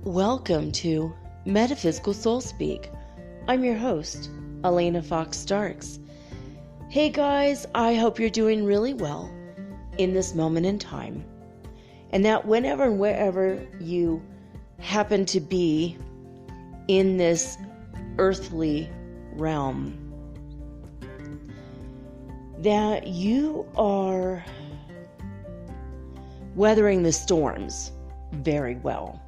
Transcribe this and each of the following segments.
Welcome to Metaphysical Soul Speak. I'm your host, Elena Fox Starks. Hey guys, I hope you're doing really well in this moment in time, and that whenever and wherever you happen to be in this earthly realm, that you are weathering the storms very well.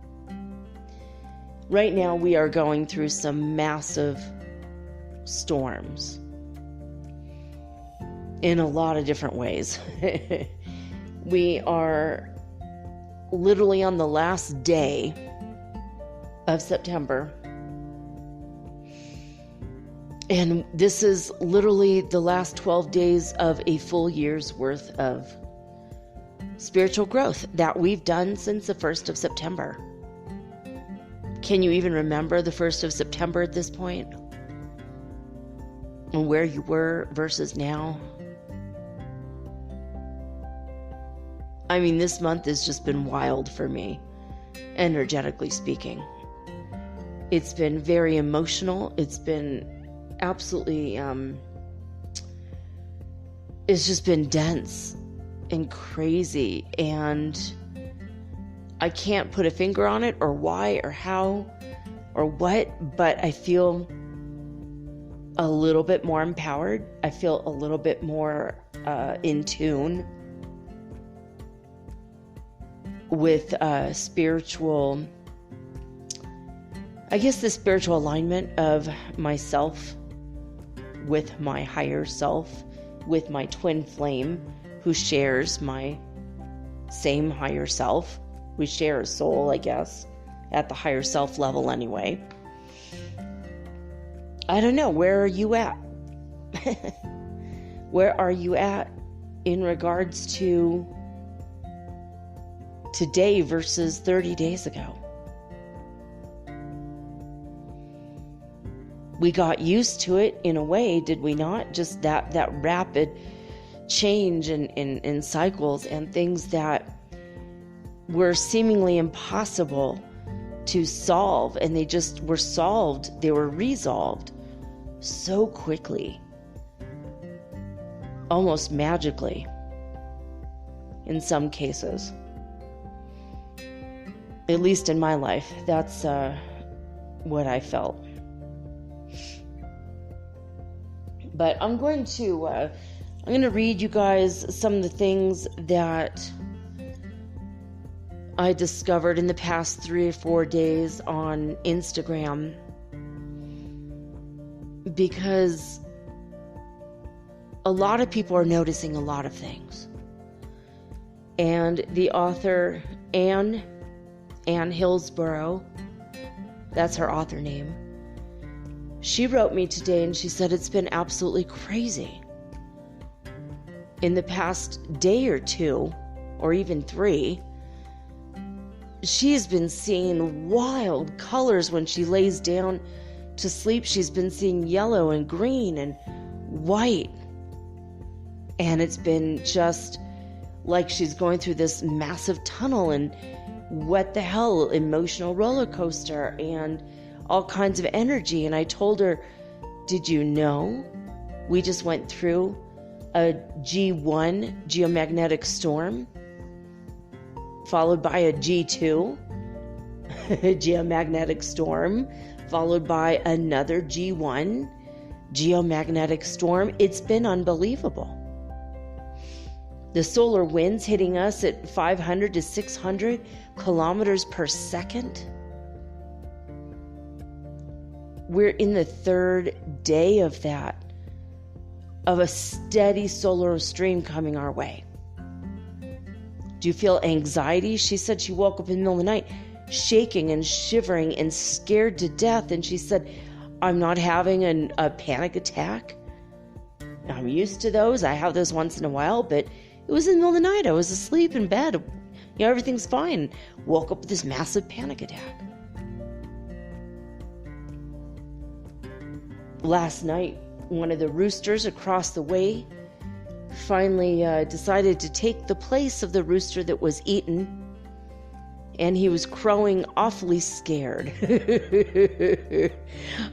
Right now, we are going through some massive storms in a lot of different ways. We are literally on the last day of September, and this is literally the last 12 days of a full year's worth of spiritual growth that we've done since the 1st of September. Can you even remember the 1st of September at this point? And where you were versus now? I mean, this month has just been wild for me, energetically speaking. It's been very emotional. It's been absolutely, it's just been dense and crazy, and I can't put a finger on it or why or how or what, but I feel a little bit more empowered. I feel a little bit more in tune with spiritual, I guess the spiritual alignment of myself with my higher self, with my twin flame who shares my same higher self. We share a soul, I guess, at the higher self level anyway. I don't know, where are you at? Where are you at in regards to today versus 30 days ago? We got used to it in a way, did we not? Just that rapid change in cycles and things that were seemingly impossible to solve, and they just were solved. They were resolved so quickly, almost magically in some cases. At least in my life, that's what I felt. But I'm going to read you guys some of the things that I discovered in the past 3 or 4 days on Instagram, because a lot of people are noticing a lot of things. And the author, Anne Hillsborough, that's her author name, she wrote me today and she said it's been absolutely crazy. In the past day or 2, or even 3, she's been seeing wild colors when she lays down to sleep. She's been seeing yellow and green and white. And it's been just like she's going through this massive tunnel and what the hell, emotional roller coaster and all kinds of energy. And I told her, did you know we just went through a G1 geomagnetic storm, followed by a G2 geomagnetic storm, followed by another G1 geomagnetic storm? It's been unbelievable. The solar winds hitting us at 500 to 600 kilometers per second. we're in the third day of that, of a steady solar stream coming our way. Do you feel anxiety? She said she woke up in the middle of the night shaking and shivering and scared to death. And she said, I'm not having a panic attack. I'm used to those. I have those once in a while, but it was in the middle of the night. I was asleep in bed. Everything's fine. Woke up with this massive panic attack. Last night, one of the roosters across the way finally decided to take the place of the rooster that was eaten, and he was crowing awfully scared.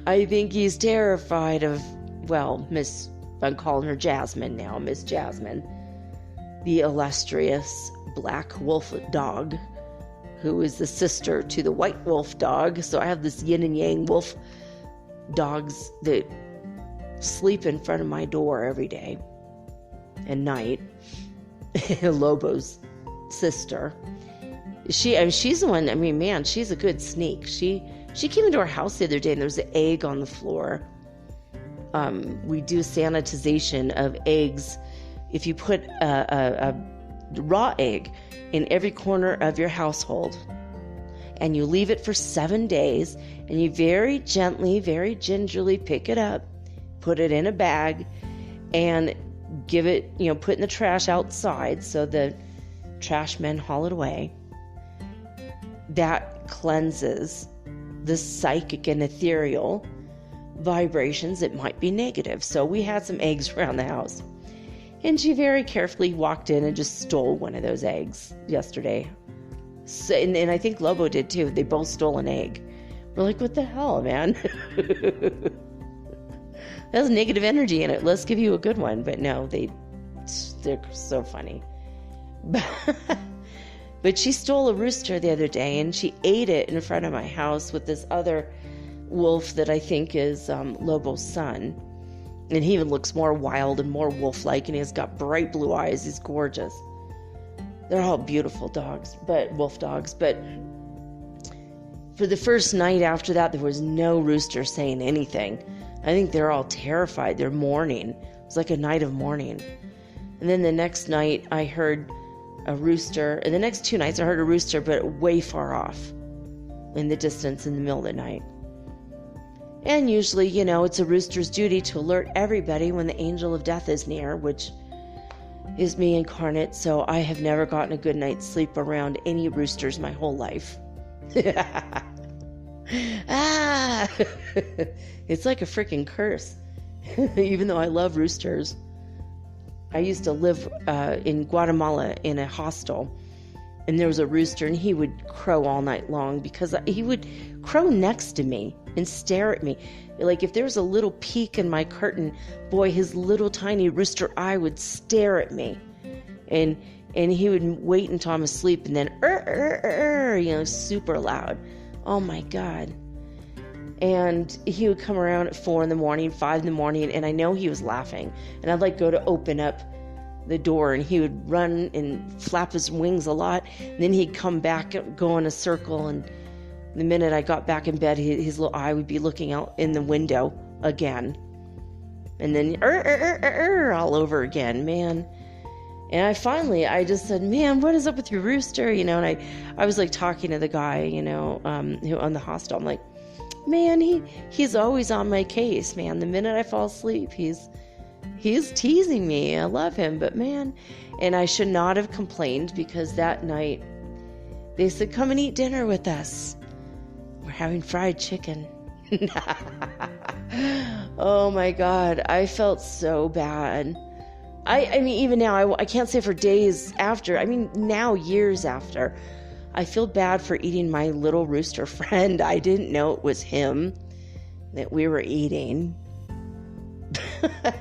I think he's terrified of, I'm calling her Jasmine now, Miss Jasmine, the illustrious black wolf dog, who is the sister to the white wolf dog. So I have this yin and yang wolf dogs that sleep in front of my door every day and night. Lobo's sister. She's the one, she's a good sneak. She came into our house the other day and there was an egg on the floor. We do sanitization of eggs. If you put a raw egg in every corner of your household and you leave it for 7 days and you very gently, very gingerly pick it up, put it in a bag and give it, put it in the trash outside so the trash men haul it away, that cleanses the psychic and ethereal vibrations that might be negative. So we had some eggs around the house. And she very carefully walked in and just stole one of those eggs yesterday. So, and I think Lobo did too. They both stole an egg. We're like, what the hell, man? There's negative energy in it. Let's give you a good one. But no, they're so funny. But she stole a rooster the other day and she ate it in front of my house with this other wolf that I think is Lobo's son. And he even looks more wild and more wolf-like, and he's got bright blue eyes. He's gorgeous. They're all beautiful dogs, wolf dogs. But for the first night after that, there was no rooster saying anything. I think they're all terrified. They're mourning. It was like a night of mourning. And then the next night, I heard a rooster. And the next 2 nights, I heard a rooster, but way far off in the distance in the middle of the night. And usually, it's a rooster's duty to alert everybody when the angel of death is near, which is me incarnate, so I have never gotten a good night's sleep around any roosters my whole life. It's like a freaking curse, even though I love roosters. I used to live in Guatemala in a hostel, and there was a rooster, and he would crow all night long because he would crow next to me and stare at me. Like if there was a little peek in my curtain, boy, his little tiny rooster eye would stare at me. And he would wait until I'm asleep and then, super loud. Oh my God. And he would come around at 4 a.m, 5 a.m, and I know he was laughing. And I'd go to open up the door and he would run and flap his wings a lot. And then he'd come back, go in a circle, and the minute I got back in bed, his little eye would be looking out in the window again. And then all over again, man. And I just said, man, what is up with your rooster? And I was talking to the guy, who on the hostel. I'm like, man, he's always on my case, man. The minute I fall asleep, he's teasing me. I love him, but man, and I should not have complained because that night they said, come and eat dinner with us. We're having fried chicken. Oh my God. I felt so bad. I mean, even now, I can't say for days after. Now years after, I feel bad for eating my little rooster friend. I didn't know it was him that we were eating. And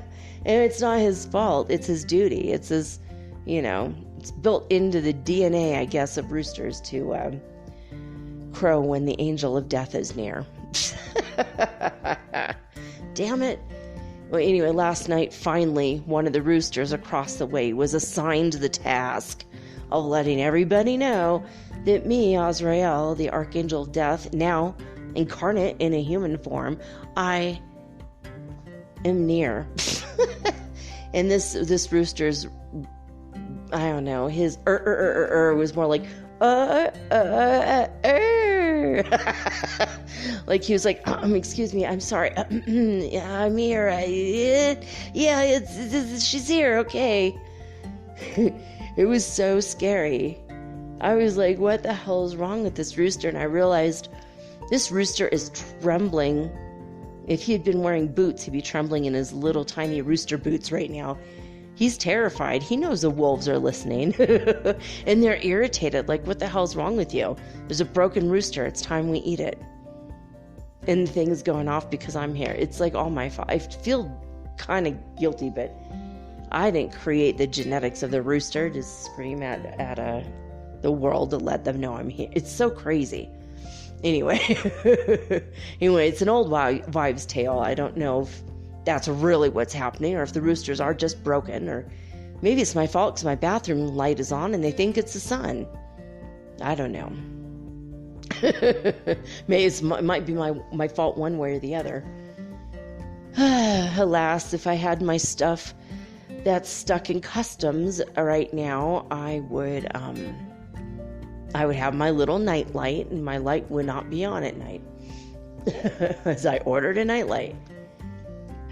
it's not his fault. It's his duty. It's his, it's built into the DNA, I guess, of roosters to crow when the angel of death is near. Damn it. Well, anyway, last night, finally, one of the roosters across the way was assigned the task of letting everybody know that me, Azrael, the archangel of death, now incarnate in a human form, I am near. And this rooster's, I don't know, his was more like like he was like, excuse me, I'm sorry, yeah, I'm here, she's here, okay. It was so scary. I was like, what the hell is wrong with this rooster? And I realized this rooster is trembling. If he had been wearing boots, he'd be trembling in his little tiny rooster boots right now. He's terrified. He knows the wolves are listening. And they're irritated. Like, what the hell's wrong with you? There's a broken rooster. It's time we eat it. And the thing is going off because I'm here. It's like all my fault. I feel kind of guilty, but I didn't create the genetics of the rooster to scream at the world to let them know I'm here. It's so crazy. Anyway, it's an old wives' tale. I don't know if that's really what's happening, or if the roosters are just broken, or maybe it's my fault because my bathroom light is on and they think it's the sun. I don't know. Maybe it might be my fault one way or the other. Alas, if I had my stuff that's stuck in customs right now, I would have my little night light, and my light would not be on at night. As I ordered a night light.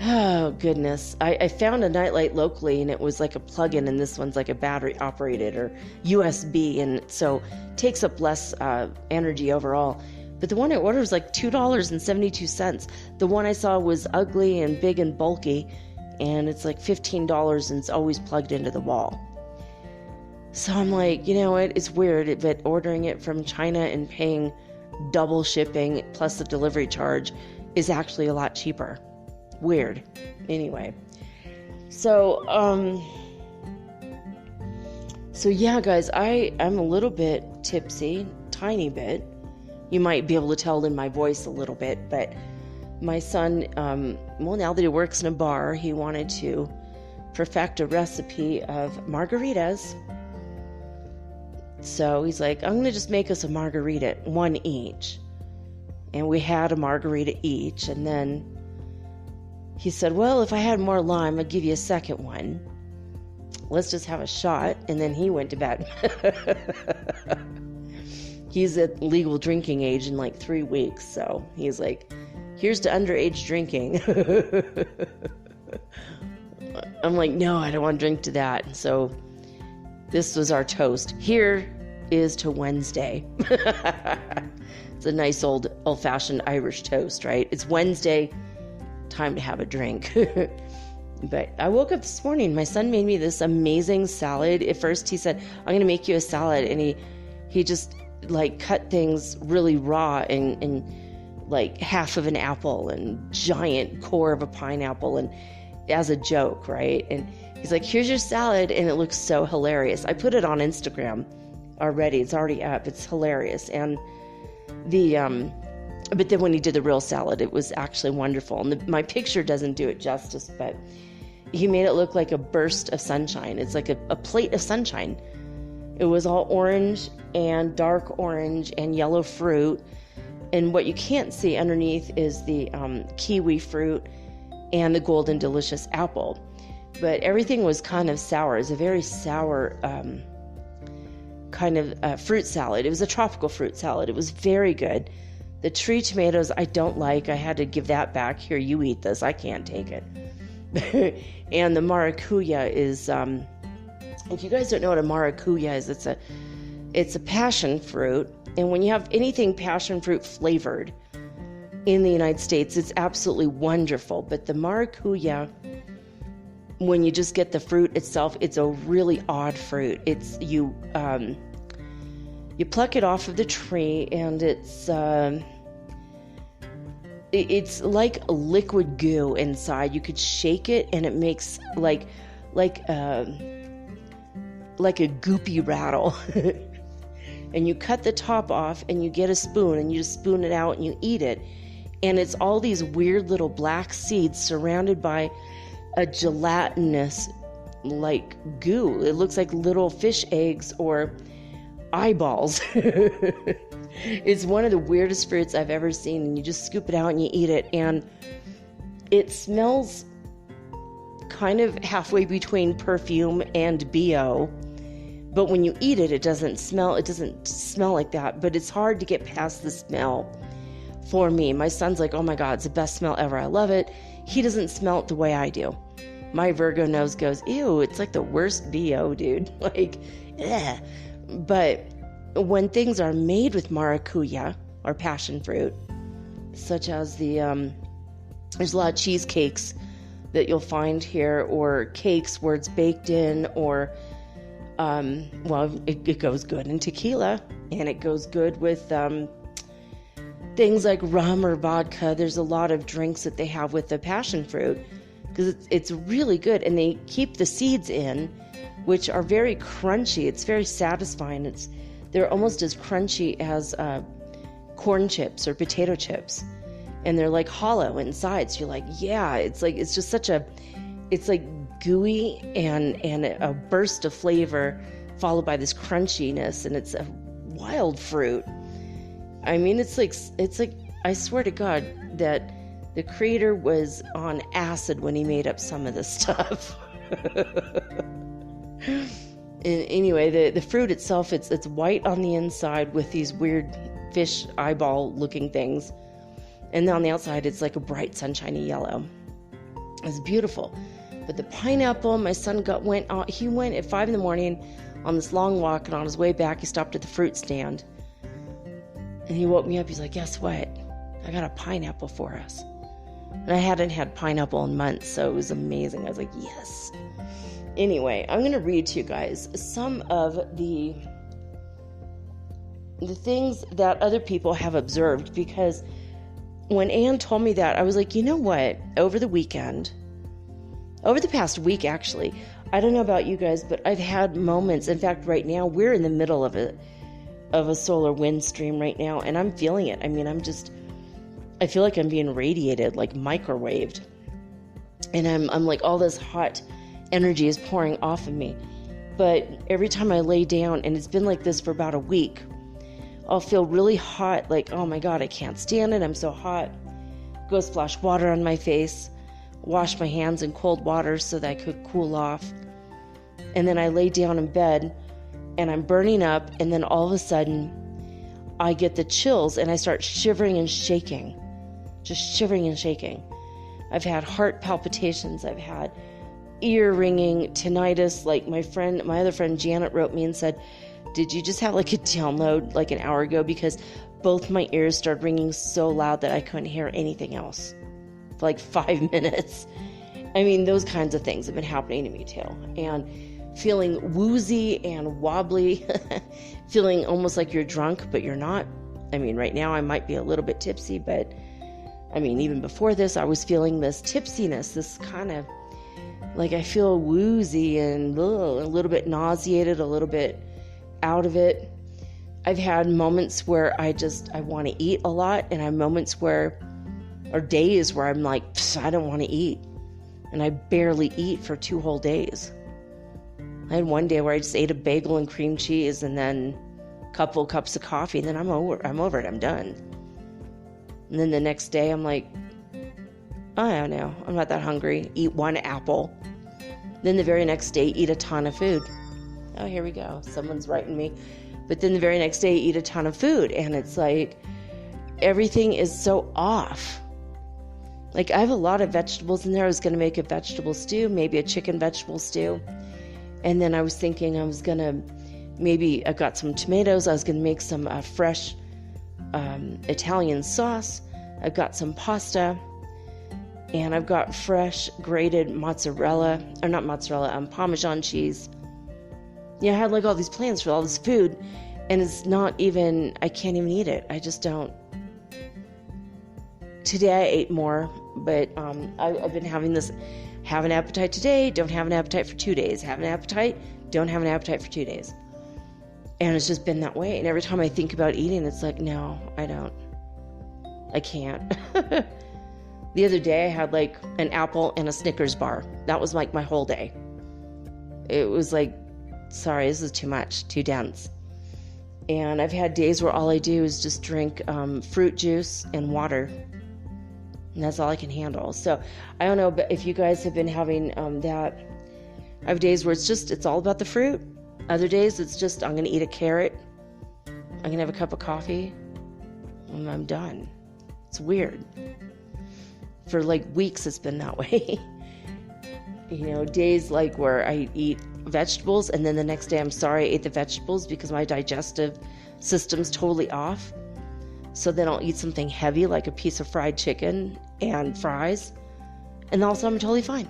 Oh, goodness. I found a nightlight locally, and it was like a plug-in, and this one's like a battery-operated or USB, and so takes up less energy overall. But the one I ordered was like $2.72. The one I saw was ugly and big and bulky, and it's like $15, and it's always plugged into the wall. So I'm like, you know what? It's weird, but ordering it from China and paying double shipping plus the delivery charge is actually a lot cheaper. Weird. Anyway. So yeah, guys, I'm a little bit tipsy, tiny bit. You might be able to tell in my voice a little bit, but my son, now that he works in a bar, he wanted to perfect a recipe of margaritas. So he's like, I'm going to just make us a margarita, one each. And we had a margarita each. And then he said, well, if I had more lime, I'd give you a second one. Let's just have a shot. And then he went to bed. He's at legal drinking age in like 3 weeks. So he's like, here's to underage drinking. I'm like, no, I don't want to drink to that. So this was our toast. Here is to Wednesday. It's a nice old-fashioned Irish toast, right? It's Wednesday, time to have a drink. But I woke up this morning. My son made me this amazing salad. At first, he said, I'm going to make you a salad. And he just, like, cut things really raw and like half of an apple and giant core of a pineapple and as a joke, right? And he's like, here's your salad, and it looks so hilarious. I put it on Instagram already. It's already up. It's hilarious. And but then when he did the real salad, it was actually wonderful. And my picture doesn't do it justice, but he made it look like a burst of sunshine. It's like a plate of sunshine. It was all orange and dark orange and yellow fruit. And what you can't see underneath is the kiwi fruit and the golden delicious apple. But everything was kind of sour. It was a very sour kind of fruit salad. It was a tropical fruit salad. It was very good. The tree tomatoes I don't like. I had to give that back. Here, you eat this. I can't take it. And the maracuja is, if you guys don't know what a maracuja is, it's a passion fruit. And when you have anything passion fruit flavored in the United States, it's absolutely wonderful. But the maracuja, when you just get the fruit itself, it's a really odd fruit. It's you pluck it off of the tree, and it's like a liquid goo inside. You could shake it, and it makes like a goopy rattle. And you cut the top off, and you get a spoon, and you just spoon it out, and you eat it. And it's all these weird little black seeds surrounded by a gelatinous, like, goo. It looks like little fish eggs or eyeballs. It's one of the weirdest fruits I've ever seen, and you just scoop it out and you eat it, and it smells kind of halfway between perfume and BO. But when you eat it, it doesn't smell like that, but it's hard to get past the smell for me. My son's like, oh my God, it's the best smell ever. I love it. He doesn't smell it the way I do. My Virgo nose goes, ew, it's like the worst BO, dude. Like, eh. But when things are made with maracuya, or passion fruit, such as there's a lot of cheesecakes that you'll find here, or cakes where it's baked in, or it goes good in tequila, and it goes good with things like rum or vodka. There's a lot of drinks that they have with the passion fruit, because it's really good, and they keep the seeds in, which are very crunchy. It's very satisfying. They're almost as crunchy as corn chips or potato chips, and they're like hollow inside. So you're like, yeah, it's just it's like gooey and a burst of flavor followed by this crunchiness, and it's a wild fruit. I mean, it's like I swear to God that the creator was on acid when he made up some of this stuff. Anyway, the fruit itself, it's white on the inside with these weird fish eyeball looking things, and then on the outside it's like a bright sunshiny yellow. It's beautiful. But the pineapple, my son went at 5 a.m. on this long walk, and on his way back he stopped at the fruit stand, and he woke me up. He's like, guess what, I got a pineapple for us. And I hadn't had pineapple in months, so it was amazing. I was like, yes. Anyway, I'm going to read to you guys some of the things that other people have observed, because when Anne told me that, I was like, you know what? Over the past week, actually, I don't know about you guys, but I've had moments. In fact, right now, we're in the middle of a solar wind stream right now, and I'm feeling it. I mean, I feel like I'm being radiated, like microwaved. And I'm like, all this hot energy is pouring off of me. But every time I lay down, and it's been like this for about a week, I'll feel really hot, like, oh my God, I can't stand it, I'm so hot. Go splash water on my face, wash my hands in cold water so that I could cool off. And then I lay down in bed, and I'm burning up, and then all of a sudden, I get the chills, and I start shivering and shaking. Just shivering and shaking. I've had heart palpitations, I've had ear ringing, tinnitus. Like my other friend Janet wrote me and said, did you just have like a download like an hour ago? Because both my ears started ringing so loud that I couldn't hear anything else for like 5 minutes. I mean, those kinds of things have been happening to me too. And feeling woozy and wobbly, feeling almost like you're drunk, but you're not. I mean, right now I might be a little bit tipsy, but I mean, even before this, I was feeling this tipsiness, this kind of like I feel woozy and a little bit nauseated, a little bit out of it. I've had moments where I want to eat a lot, and I have moments or days where I'm like, I don't want to eat. And I barely eat for 2 whole days. I had one day where I just ate a bagel and cream cheese and then a couple cups of coffee, and then I'm over it, I'm done. And then the next day I'm like, I don't know, I'm not that hungry. Eat 1 apple. Then the very next day, eat a ton of food. Oh, here we go. Someone's writing me. But then the very next day, eat a ton of food. And it's like, everything is so off. Like, I have a lot of vegetables in there. I was going to make a vegetable stew, maybe a chicken vegetable stew. And then I was thinking I've got some tomatoes. I was going to make some fresh Italian sauce. I've got some pasta. And I've got fresh grated Parmesan cheese. Yeah, I had like all these plans for all this food, and it's not even, I can't even eat it. I just don't. Today I ate more, but I've been having this, have an appetite today, don't have an appetite for 2 days. Have an appetite, don't have an appetite for 2 days. And it's just been that way. And every time I think about eating, it's like, no, I don't. I can't. The other day I had like an apple and a Snickers bar. That was like my whole day. It was like, sorry, this is too much, too dense. And I've had days where all I do is just drink fruit juice and water. And that's all I can handle. So I don't know if you guys have been having that. I have days where it's all about the fruit. Other days it's just, I'm going to eat a carrot. I'm going to have a cup of coffee. And I'm done. It's weird. For like weeks it's been that way. Days like where I eat vegetables and then the next day I'm sorry I ate the vegetables because my digestive system's totally off. So then I'll eat something heavy like a piece of fried chicken and fries, and also I'm totally fine.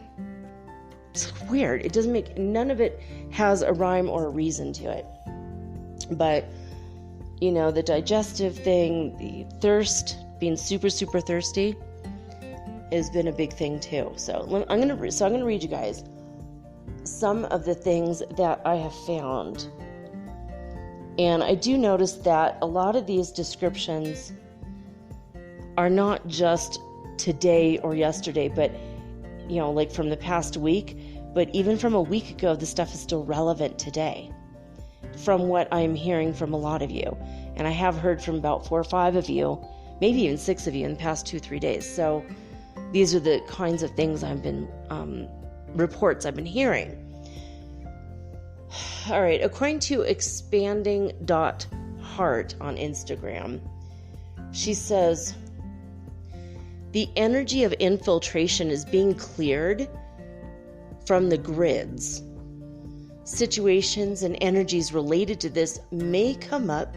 It's weird. It doesn't make, none of it has a rhyme or a reason to it. But the digestive thing, the thirst, being super, super thirsty has been a big thing too. So I'm gonna read you guys some of the things that I have found. And I do notice that a lot of these descriptions are not just today or yesterday, but like from the past week, but even from a week ago, the stuff is still relevant today from what I'm hearing from a lot of you. And I have heard from about 4 or 5 of you, maybe even 6 of you in the past 2-3 days. So these are the kinds of things reports I've been hearing. All right, according to expanding.heart on Instagram, she says, the energy of infiltration is being cleared from the grids. Situations and energies related to this may come up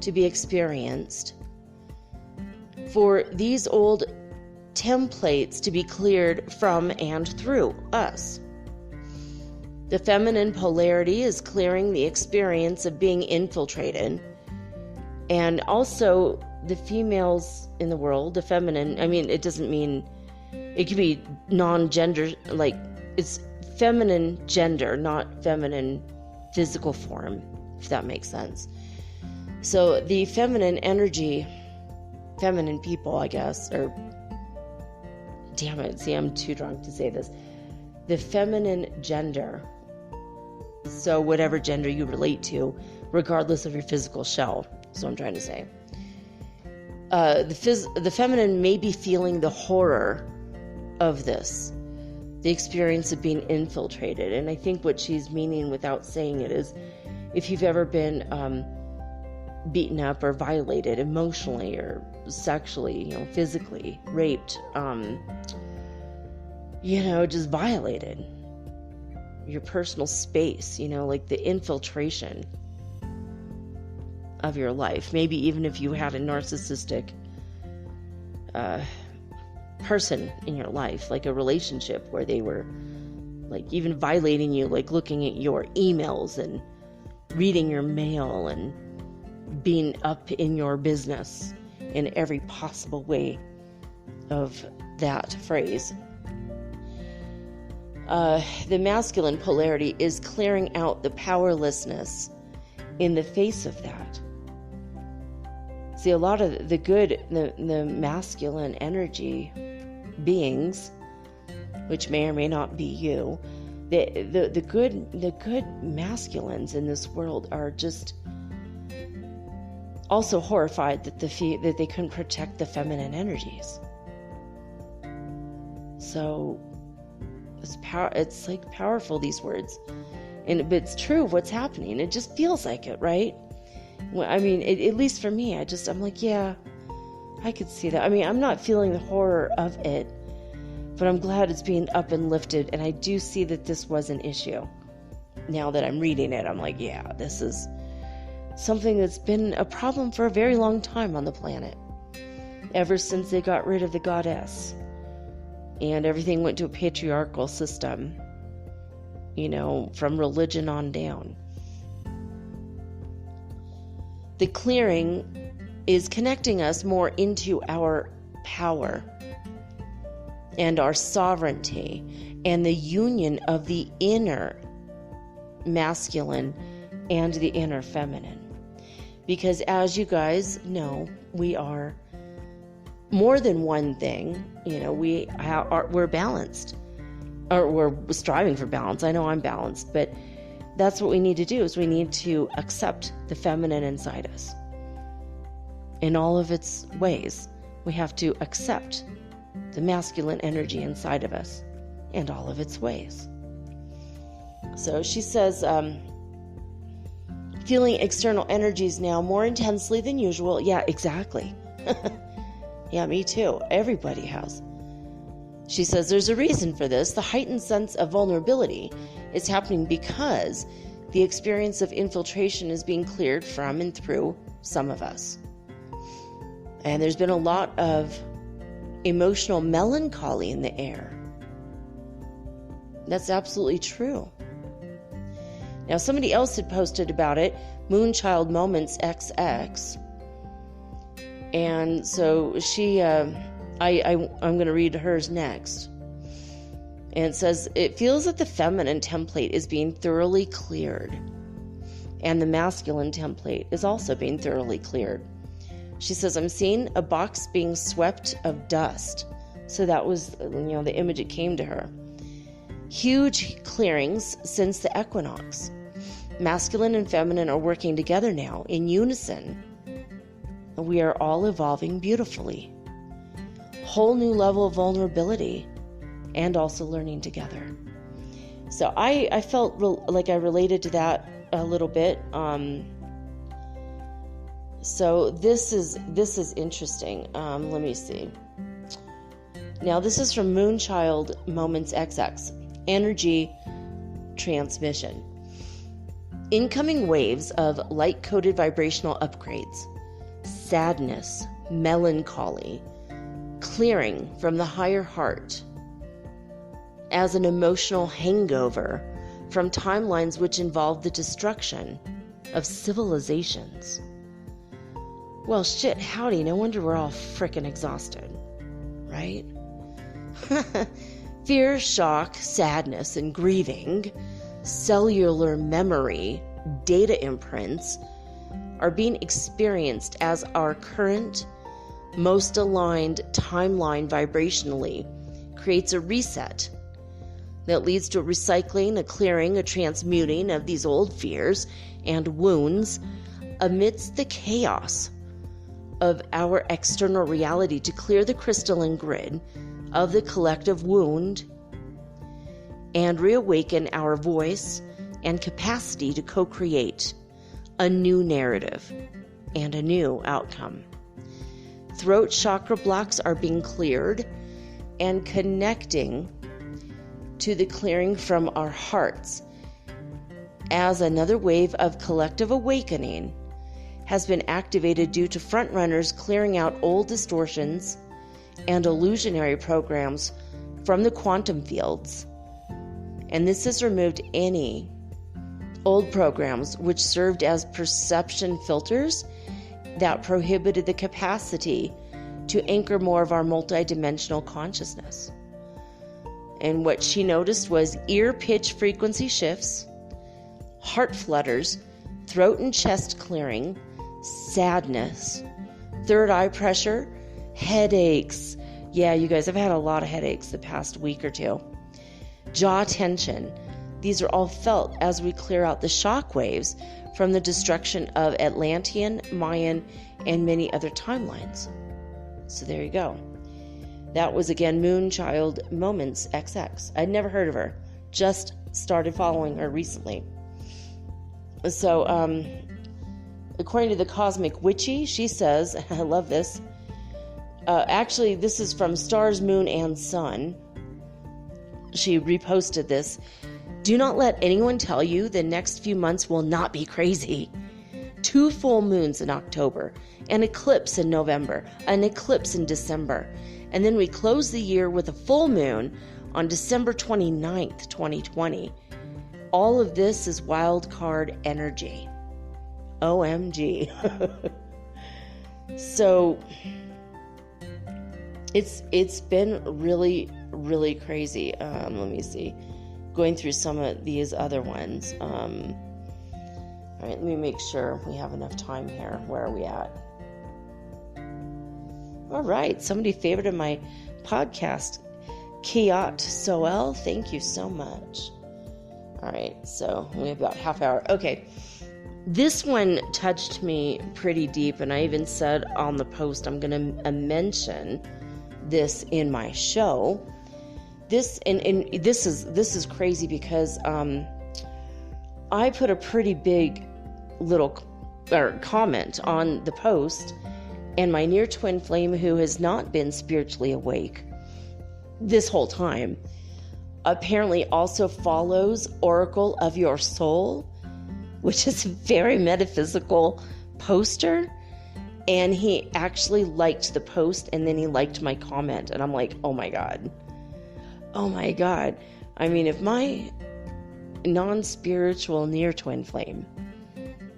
to be experienced. For these old templates to be cleared from and through us. The feminine polarity is clearing the experience of being infiltrated. And also the females in the world, the feminine, it doesn't mean, it can be non-gender, like it's feminine gender, not feminine physical form, if that makes sense. So the feminine energy, feminine people, I guess, or damn it, see, I'm too drunk to say this. The feminine gender, so whatever gender you relate to, regardless of your physical shell, is what I'm trying to say. The feminine may be feeling the horror of this, the experience of being infiltrated. And I think what she's meaning without saying it is, if you've ever been beaten up or violated emotionally or sexually, physically, raped, just violated your personal space, like the infiltration of your life. Maybe even if you had a narcissistic person in your life, like a relationship where they were like even violating you, like looking at your emails and reading your mail and being up in your business in every possible way of that phrase. The masculine polarity is clearing out the powerlessness in the face of that. See, a lot of the good, the masculine energy beings, which may or may not be you, the good masculines in this world are just also horrified that that they couldn't protect the feminine energies. So it's like powerful, these words, but it's true of what's happening. It just feels like it, right? At least for me, I'm like, yeah, I could see that. I'm not feeling the horror of it, but I'm glad it's being up and lifted, and I do see that this was an issue. Now that I'm reading it, I'm like, yeah, this is something that's been a problem for a very long time on the planet, ever since they got rid of the goddess and everything went to a patriarchal system, from religion on down. The clearing is connecting us more into our power and our sovereignty and the union of the inner masculine and the inner feminine. Because as you guys know, we are more than one thing. We're balanced, or we're striving for balance. I know I'm balanced, but that's what we need to do, is we need to accept the feminine inside us in all of its ways. We have to accept the masculine energy inside of us and all of its ways. So she says, feeling external energies now more intensely than usual. Yeah, exactly. Yeah, me too. Everybody has. She says there's a reason for this. The heightened sense of vulnerability is happening because the experience of infiltration is being cleared from and through some of us. And there's been a lot of emotional melancholy in the air. That's absolutely true. Now, somebody else had posted about it, Moonchild Moments XX. And so she, I'm going to read hers next. And it says, it feels that the feminine template is being thoroughly cleared. And the masculine template is also being thoroughly cleared. She says, I'm seeing a box being swept of dust. So that was, the image that came to her. Huge clearings since the equinox. Masculine and feminine are working together now in unison. We are all evolving beautifully. Whole new level of vulnerability and also learning together. So I felt like I related to that a little bit. So this is interesting. Let me see. Now this is from Moonchild Moments XX. Energy transmission. Incoming waves of light-coded vibrational upgrades. Sadness, melancholy, clearing from the higher heart as an emotional hangover from timelines which involve the destruction of civilizations. Well, shit, howdy, no wonder we're all frickin' exhausted, right? Fear, shock, sadness, and grieving, cellular memory, data imprints are being experienced as our current, most aligned timeline vibrationally creates a reset that leads to a recycling, a clearing, a transmuting of these old fears and wounds amidst the chaos of our external reality to clear the crystalline grid of the collective wound and reawaken our voice and capacity to co-create a new narrative and a new outcome. Throat chakra blocks are being cleared and connecting to the clearing from our hearts as another wave of collective awakening has been activated due to frontrunners clearing out old distortions and illusionary programs from the quantum fields. And this has removed any old programs which served as perception filters that prohibited the capacity to anchor more of our multidimensional consciousness. And what she noticed was ear pitch frequency shifts, heart flutters, throat and chest clearing, sadness, third eye pressure, headaches. Yeah, you guys, I've had a lot of headaches the past week or two. Jaw tension. These are all felt as we clear out the shock waves from the destruction of Atlantean, Mayan, and many other timelines. So there you go. That was, again, Moonchild Moments XX. I'd never heard of her. Just started following her recently. So, according to the Cosmic Witchy, she says, I love this. Actually, this is from Stars, Moon, and Sun. She reposted this. Do not let anyone tell you the next few months will not be crazy. 2 full moons in October, an eclipse in November, an eclipse in December, and then we close the year with a full moon on December 29th, 2020. All of this is wild card energy. OMG. So it's been really, really crazy. Let me see. Going through some of these other ones. All right, let me make sure we have enough time here. Where are we at? All right, somebody favorited my podcast, Kiat Soel. Thank you so much. All All right, so we have about half hour. Okay, this one touched me pretty deep, and I even said on the post I'm going to mention this in my show. This is crazy because I put a pretty big little comment on the post, and my near twin flame, who has not been spiritually awake this whole time, apparently also follows Oracle of Your Soul, which is a very metaphysical poster, and he actually liked the post, and then he liked my comment, and I'm like, oh my god. I mean, if my non-spiritual near twin flame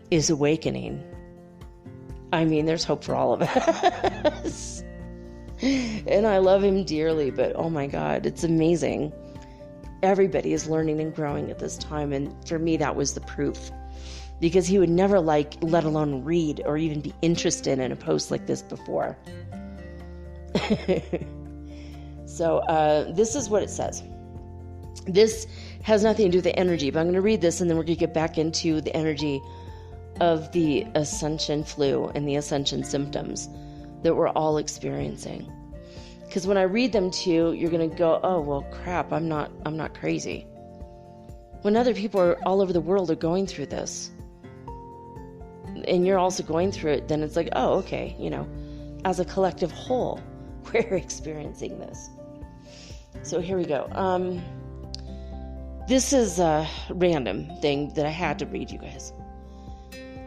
is awakening, I mean, there's hope for all of us. And I love him dearly, but oh my god, it's amazing. Everybody is learning and growing at this time, and for me that was the proof, because he would never let alone read or even be interested in a post like this before. So this is what it says. This has nothing to do with the energy, but I'm going to read this and then we're going to get back into the energy of the ascension flu and the ascension symptoms that we're all experiencing. Because when I read them to you, you're going to go, oh, well, crap, I'm not crazy. When other people are all over the world are going through this, and you're also going through it, then it's like, oh, okay, as a collective whole, we're experiencing this. So here we go. This is a random thing that I had to read, you guys.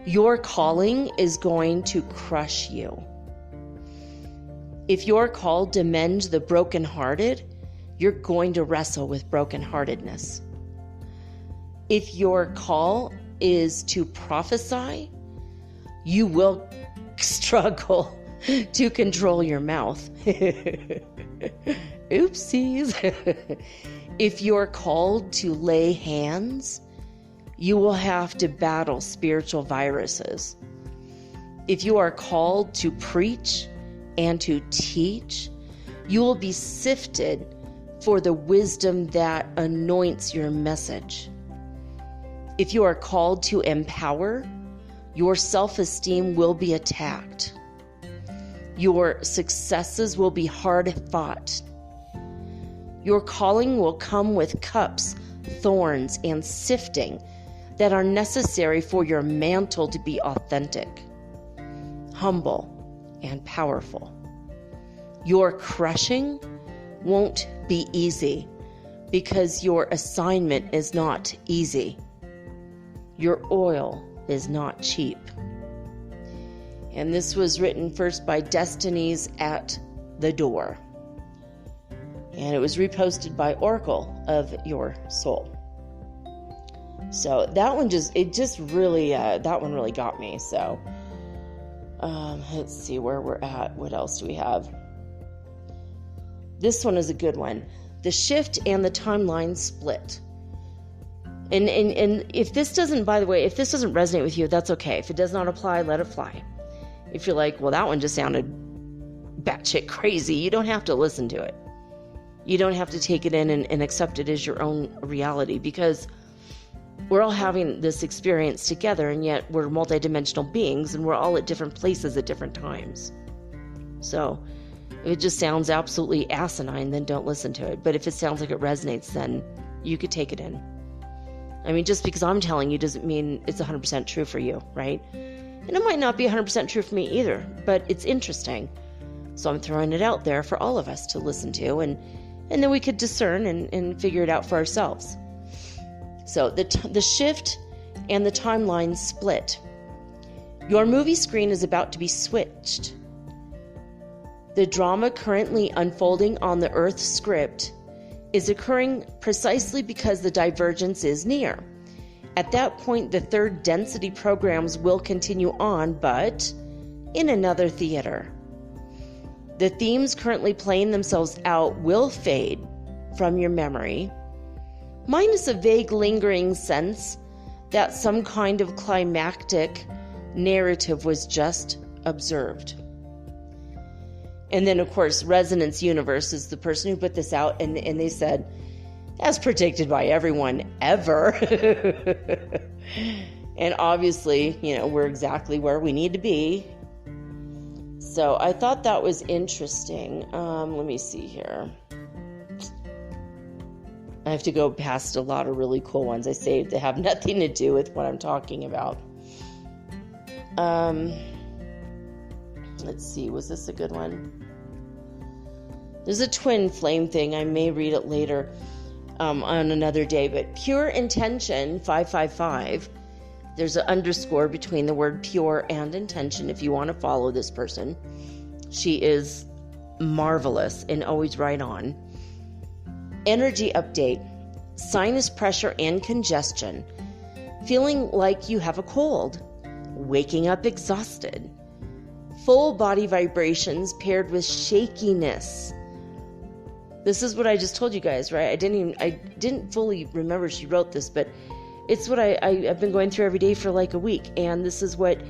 Your calling is going to crush you. If you're called to mend the brokenhearted, you're going to wrestle with brokenheartedness. If your call is to prophesy, you will struggle to control your mouth. Oopsies. If you're called to lay hands, you will have to battle spiritual viruses. If you are called to preach and to teach, you will be sifted for the wisdom that anoints your message. If you are called to empower, your self-esteem will be attacked. Your successes will be hard fought. Your calling will come with cups, thorns, and sifting that are necessary for your mantle to be authentic, humble, and powerful. Your crushing won't be easy because your assignment is not easy. Your oil is not cheap. And this was written first by Destiny's at the Door. And it was reposted by Oracle of Your Soul. So that one that one really got me. So let's see where we're at. What else do we have? This one is a good one. The shift and the timeline split. And if this doesn't, by the way, if this doesn't resonate with you, that's okay. If it does not apply, let it fly. If you're like, well, that one just sounded batshit crazy, you don't have to listen to it. You don't have to take it in and accept it as your own reality, because we're all having this experience together, and yet we're multidimensional beings, and we're all at different places at different times. So if it just sounds absolutely asinine, then don't listen to it. But if it sounds like it resonates, then you could take it in. I mean, just because I'm telling you doesn't mean it's 100% true for you, right? And it might not be 100% true for me either, but it's interesting. So I'm throwing it out there for all of us to listen to, and then we could discern and figure it out for ourselves. So the shift and the timeline split. Your movie screen is about to be switched. The drama currently unfolding on the Earth script is occurring precisely because the divergence is near. At that point, the third density programs will continue on, but in another theater. The themes currently playing themselves out will fade from your memory, minus a vague lingering sense that some kind of climactic narrative was just observed. And then, of course, Resonance Universe is the person who put this out, and they said, as predicted by everyone ever. And obviously, we're exactly where we need to be. So I thought that was interesting. Let me see here. I have to go past a lot of really cool ones I saved that have nothing to do with what I'm talking about. Let's see, was this a good one? There's a twin flame thing. I may read it later on another day. But pure intention, 555. There's an underscore between the word pure and intention if you want to follow this person. She is marvelous and always right on. Energy update. Sinus pressure and congestion. Feeling like you have a cold. Waking up exhausted. Full body vibrations paired with shakiness. This is what I just told you guys, right? I didn't fully remember she wrote this, but it's what I've been going through every day for like a week. And this is what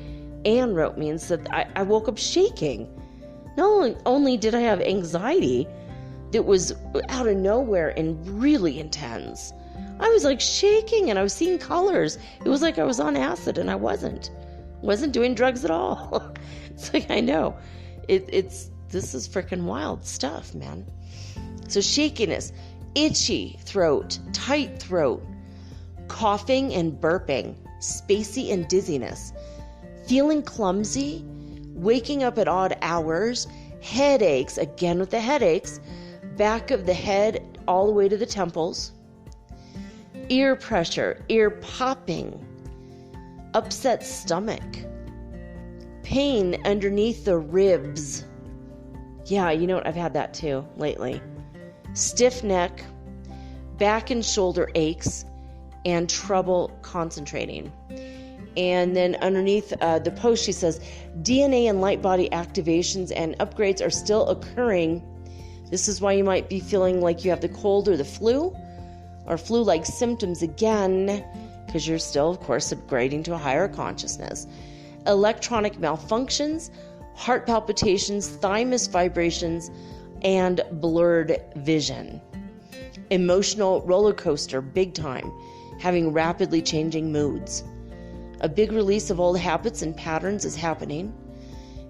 Anne wrote me and said, I woke up shaking. Not only did I have anxiety that was out of nowhere and really intense, I was like shaking and I was seeing colors. It was like I was on acid and I wasn't doing drugs at all. It's like, I know this is freaking wild stuff, man. So shakiness, itchy throat, tight throat, coughing and burping, spacey and dizziness, feeling clumsy, waking up at odd hours, headaches, again with the headaches, back of the head all the way to the temples, ear pressure, ear popping, upset stomach, pain underneath the ribs. Yeah, you know what? I've had that too lately. Stiff neck, back and shoulder aches, and trouble concentrating. And then underneath the post, she says, DNA and light body activations and upgrades are still occurring. This is why you might be feeling like you have the cold or the flu, or flu-like symptoms again, because you're still, of course, upgrading to a higher consciousness. Electronic malfunctions, heart palpitations, thymus vibrations, and blurred vision. Emotional roller coaster, big time, having rapidly changing moods. A big release of old habits and patterns is happening,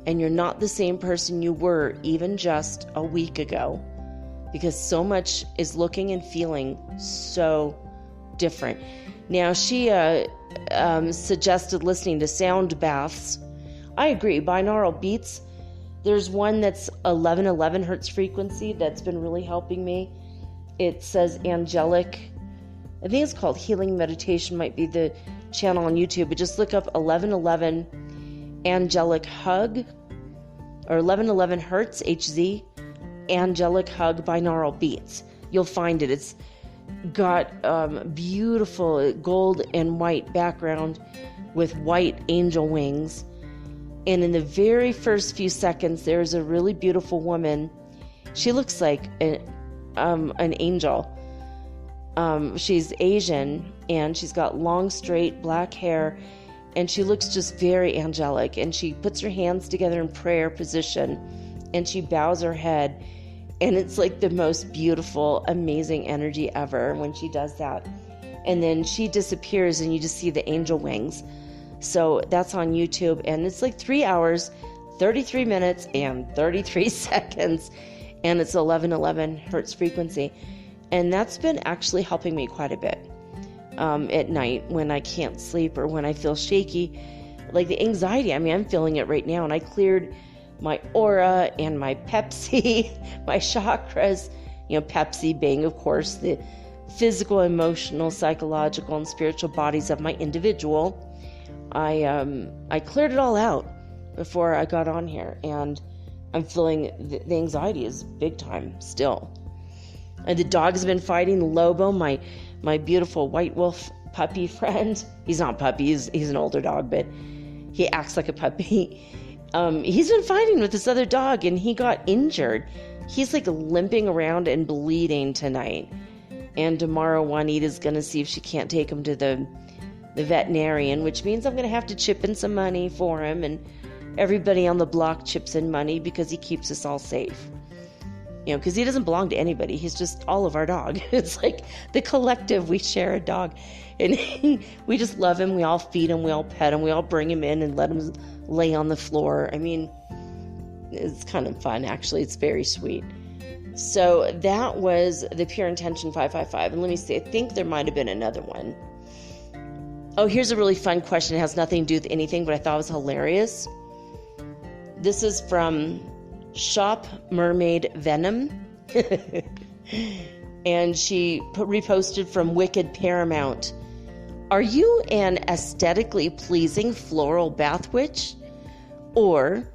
and you're not the same person you were even just a week ago, because so much is looking and feeling so different. Now, she suggested listening to sound baths. I agree. Binaural beats. There's one that's 1111 hertz frequency that's been really helping me. It says angelic. I think it's called Healing Meditation, might be the channel on YouTube. But just look up 1111 angelic hug or 1111 hertz HZ angelic hug binaural beats. You'll find it. It's got beautiful gold and white background with white angel wings. And in the very first few seconds, there's a really beautiful woman. She looks like an angel. She's Asian, and she's got long, straight, black hair, and she looks just very angelic. And she puts her hands together in prayer position, and she bows her head. And it's like the most beautiful, amazing energy ever when she does that. And then she disappears, and you just see the angel wings. So that's on YouTube, and it's like 3 hours, 33 minutes, and 33 seconds, and it's 1111 hertz frequency. And that's been actually helping me quite a bit at night when I can't sleep or when I feel shaky. Like the anxiety, I mean, I'm feeling it right now, and I cleared my aura and my Pepsi, my chakras, Pepsi being, of course, the physical, emotional, psychological, and spiritual bodies of my individual. I cleared it all out before I got on here, and I'm feeling the anxiety is big time still. And the dogs have been fighting. Lobo, my beautiful white wolf puppy friend. He's not a puppy. He's an older dog, but he acts like a puppy. He's been fighting with this other dog, and he got injured. He's like limping around and bleeding tonight. And tomorrow, Juanita's going to see if she can't take him to the veterinarian, which means I'm going to have to chip in some money for him, and everybody on the block chips in money because he keeps us all safe. because he doesn't belong to anybody. He's just all of our dog. It's like the collective, we share a dog. And we just love him. We all feed him. We all pet him. We all bring him in and let him lay on the floor. I mean, it's kind of fun, actually. It's very sweet. So that was the Pure Intention 555. And let me see, I think there might have been another one. Oh, here's a really fun question. It has nothing to do with anything, but I thought it was hilarious. This is from Shop Mermaid Venom. And she reposted from Wicked Paramount. Are you an aesthetically pleasing floral bath witch? Or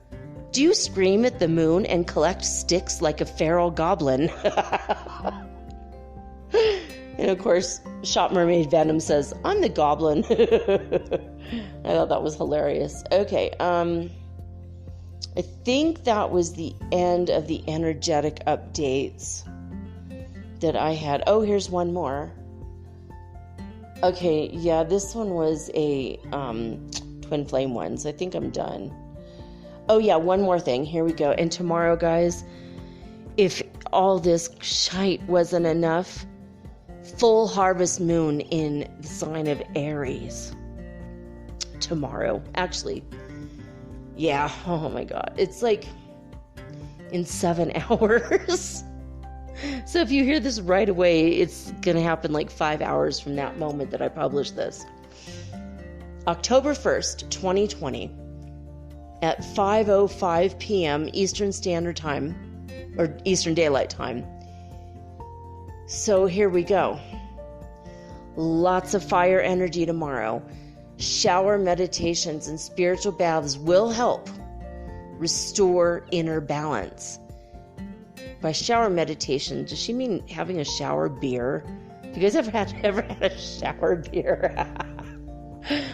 do you scream at the moon and collect sticks like a feral goblin? And of course, Shop Mermaid Venom says, I'm the goblin. I thought that was hilarious. Okay, I think that was the end of the energetic updates that I had. Oh, here's one more. Okay, yeah, this one was a twin flame one, so I think I'm done. Oh, yeah, one more thing. Here we go. And tomorrow, guys, if all this shite wasn't enough, full harvest moon in the sign of Aries. Tomorrow. Actually, yeah, oh my God. It's like in 7 hours. So if you hear this right away, it's going to happen like 5 hours from that moment that I publish this. October 1st, 2020, at 5:05 p.m. Eastern Standard Time, or Eastern Daylight Time. So here we go. Lots of fire energy tomorrow. Shower meditations and spiritual baths will help restore inner balance. By shower meditation, does she mean having a shower beer? Have you guys ever had a shower beer?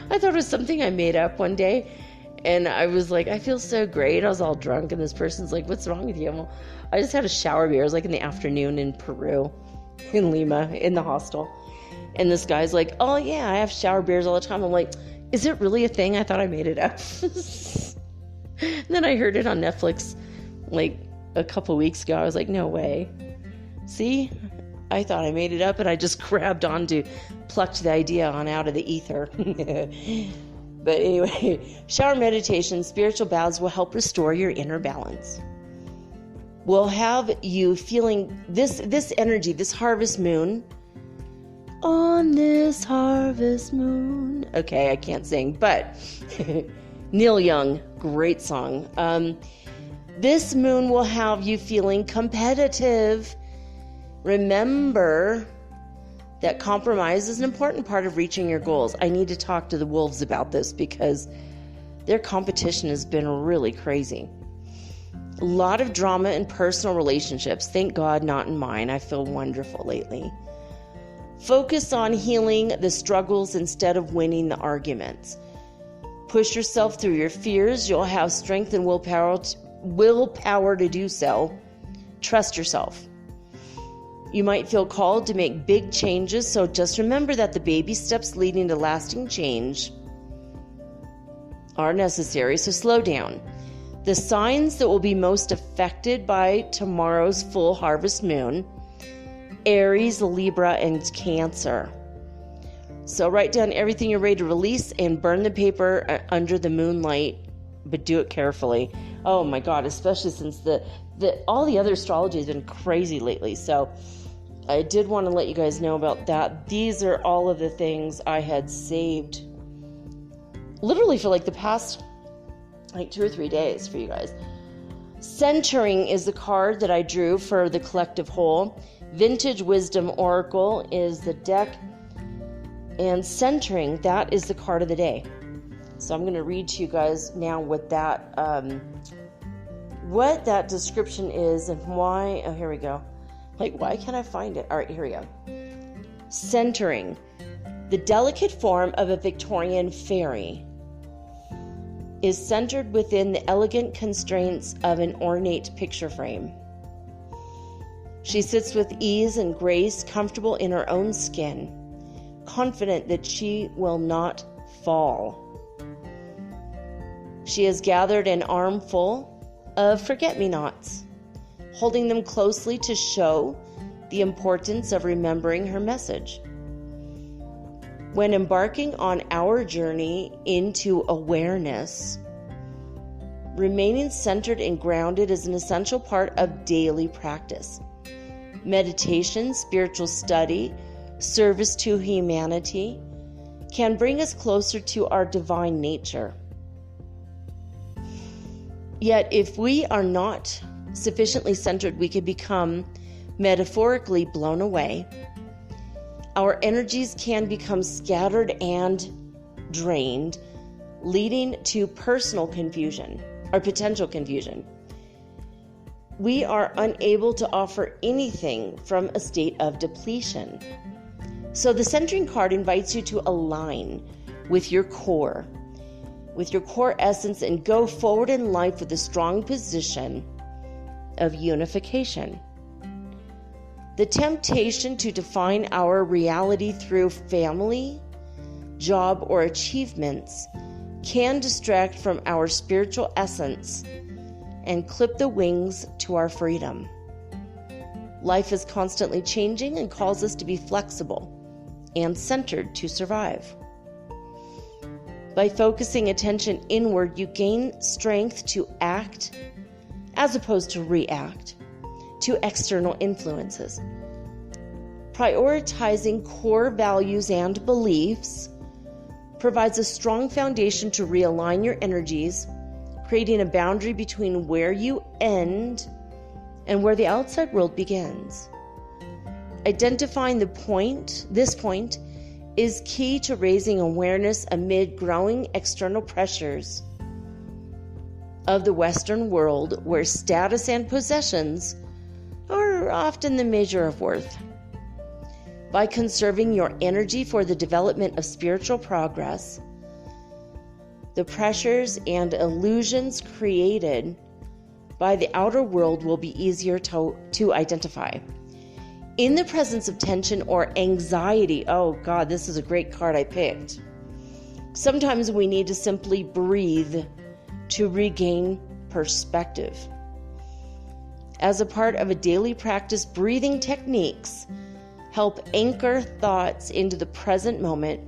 I thought it was something I made up one day, and I was like, I feel so great. I was all drunk, and this person's like, what's wrong with you? Well, I just had a shower beer. It was like in the afternoon in Peru, in Lima, in the hostel. And this guy's like, oh yeah, I have shower beers all the time. I'm like, is it really a thing? I thought I made it up. And then I heard it on Netflix like a couple weeks ago. I was like, no way. See, I thought I made it up, and I just grabbed onto, plucked the idea on out of the ether. But anyway, shower meditation, spiritual baths will help restore your inner balance. We'll have you feeling this energy, this harvest moon. On this harvest moon. Okay, I can't sing, but Neil Young, great song. This moon will have you feeling competitive. Remember that compromise is an important part of reaching your goals. I need to talk to the wolves about this because their competition has been really crazy. A lot of drama in personal relationships. Thank God not in mine. I feel wonderful lately. Focus on healing the struggles instead of winning the arguments. Push yourself through your fears. You'll have strength and willpower to do so. Trust yourself. You might feel called to make big changes, so just remember that the baby steps leading to lasting change are necessary, so slow down. The signs that will be most affected by tomorrow's full harvest moon: Aries, Libra, and Cancer. So write down everything you're ready to release and burn the paper under the moonlight, but do it carefully. Oh my God, especially since all the other astrology has been crazy lately. So I did want to let you guys know about that. These are all of the things I had saved literally for like the past 2 or 3 days for you guys. Centering is the card that I drew for the collective whole. Vintage Wisdom Oracle is the deck, and centering, that is the card of the day. So I'm going to read to you guys now what that description is and why. Oh, here we go. Like, why can't I find it? All right, here we go. Centering, the delicate form of a Victorian fairy, is centered within the elegant constraints of an ornate picture frame. She sits with ease and grace, comfortable in her own skin, confident that she will not fall. She has gathered an armful of forget-me-nots. holding them closely to show the importance of remembering her message. When embarking on our journey into awareness, remaining centered and grounded is an essential part of daily practice. Meditation, spiritual study, service to humanity can bring us closer to our divine nature. Yet, if we are not sufficiently centered, we can become metaphorically blown away. Our energies can become scattered and drained, leading to personal confusion or potential confusion. We are unable to offer anything from a state of depletion. So the centering card invites you to align with your core essence, and go forward in life with a strong position of unification. The temptation to define our reality through family, job, or achievements can distract from our spiritual essence and clip the wings to our freedom. Life is constantly changing and calls us to be flexible and centered to survive. By focusing attention inward, you gain strength to act as opposed to react to external influences. Prioritizing core values and beliefs provides a strong foundation to realign your energies, creating a boundary between where you end and where the outside world begins. Identifying this point is key to raising awareness amid growing external pressures of the Western world, where status and possessions are often the measure of worth. By conserving your energy for the development of spiritual progress, the pressures and illusions created by the outer world will be easier to identify. In the presence of tension or anxiety, oh God, this is a great card I picked. Sometimes we need to simply breathe to regain perspective. As a part of a daily practice, breathing techniques help anchor thoughts into the present moment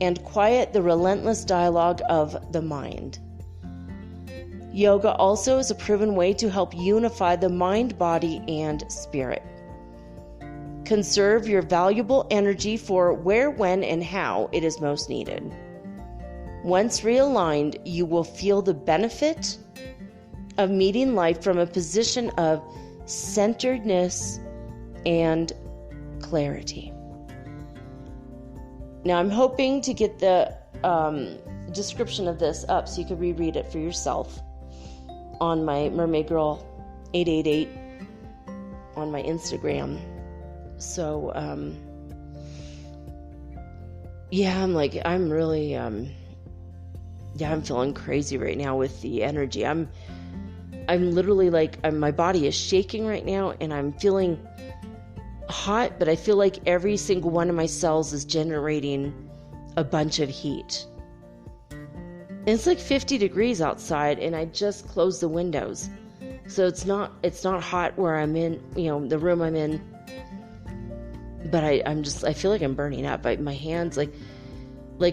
and quiet the relentless dialogue of the mind. Yoga also is a proven way to help unify the mind, body, and spirit. Conserve your valuable energy for where, when, and how it is most needed. Once realigned, you will feel the benefit of meeting life from a position of centeredness and clarity. Now, I'm hoping to get the description of this up so you can reread it for yourself on my Mermaid Girl 888 on my Instagram. So, I'm really, I'm feeling crazy right now with the energy. I'm literally my body is shaking right now, and I'm feeling hot, but I feel like every single one of my cells is generating a bunch of heat. And it's like 50 degrees outside, and I just closed the windows. So it's not hot where I'm in, the room I'm in. But I feel like I'm burning up. My hands, like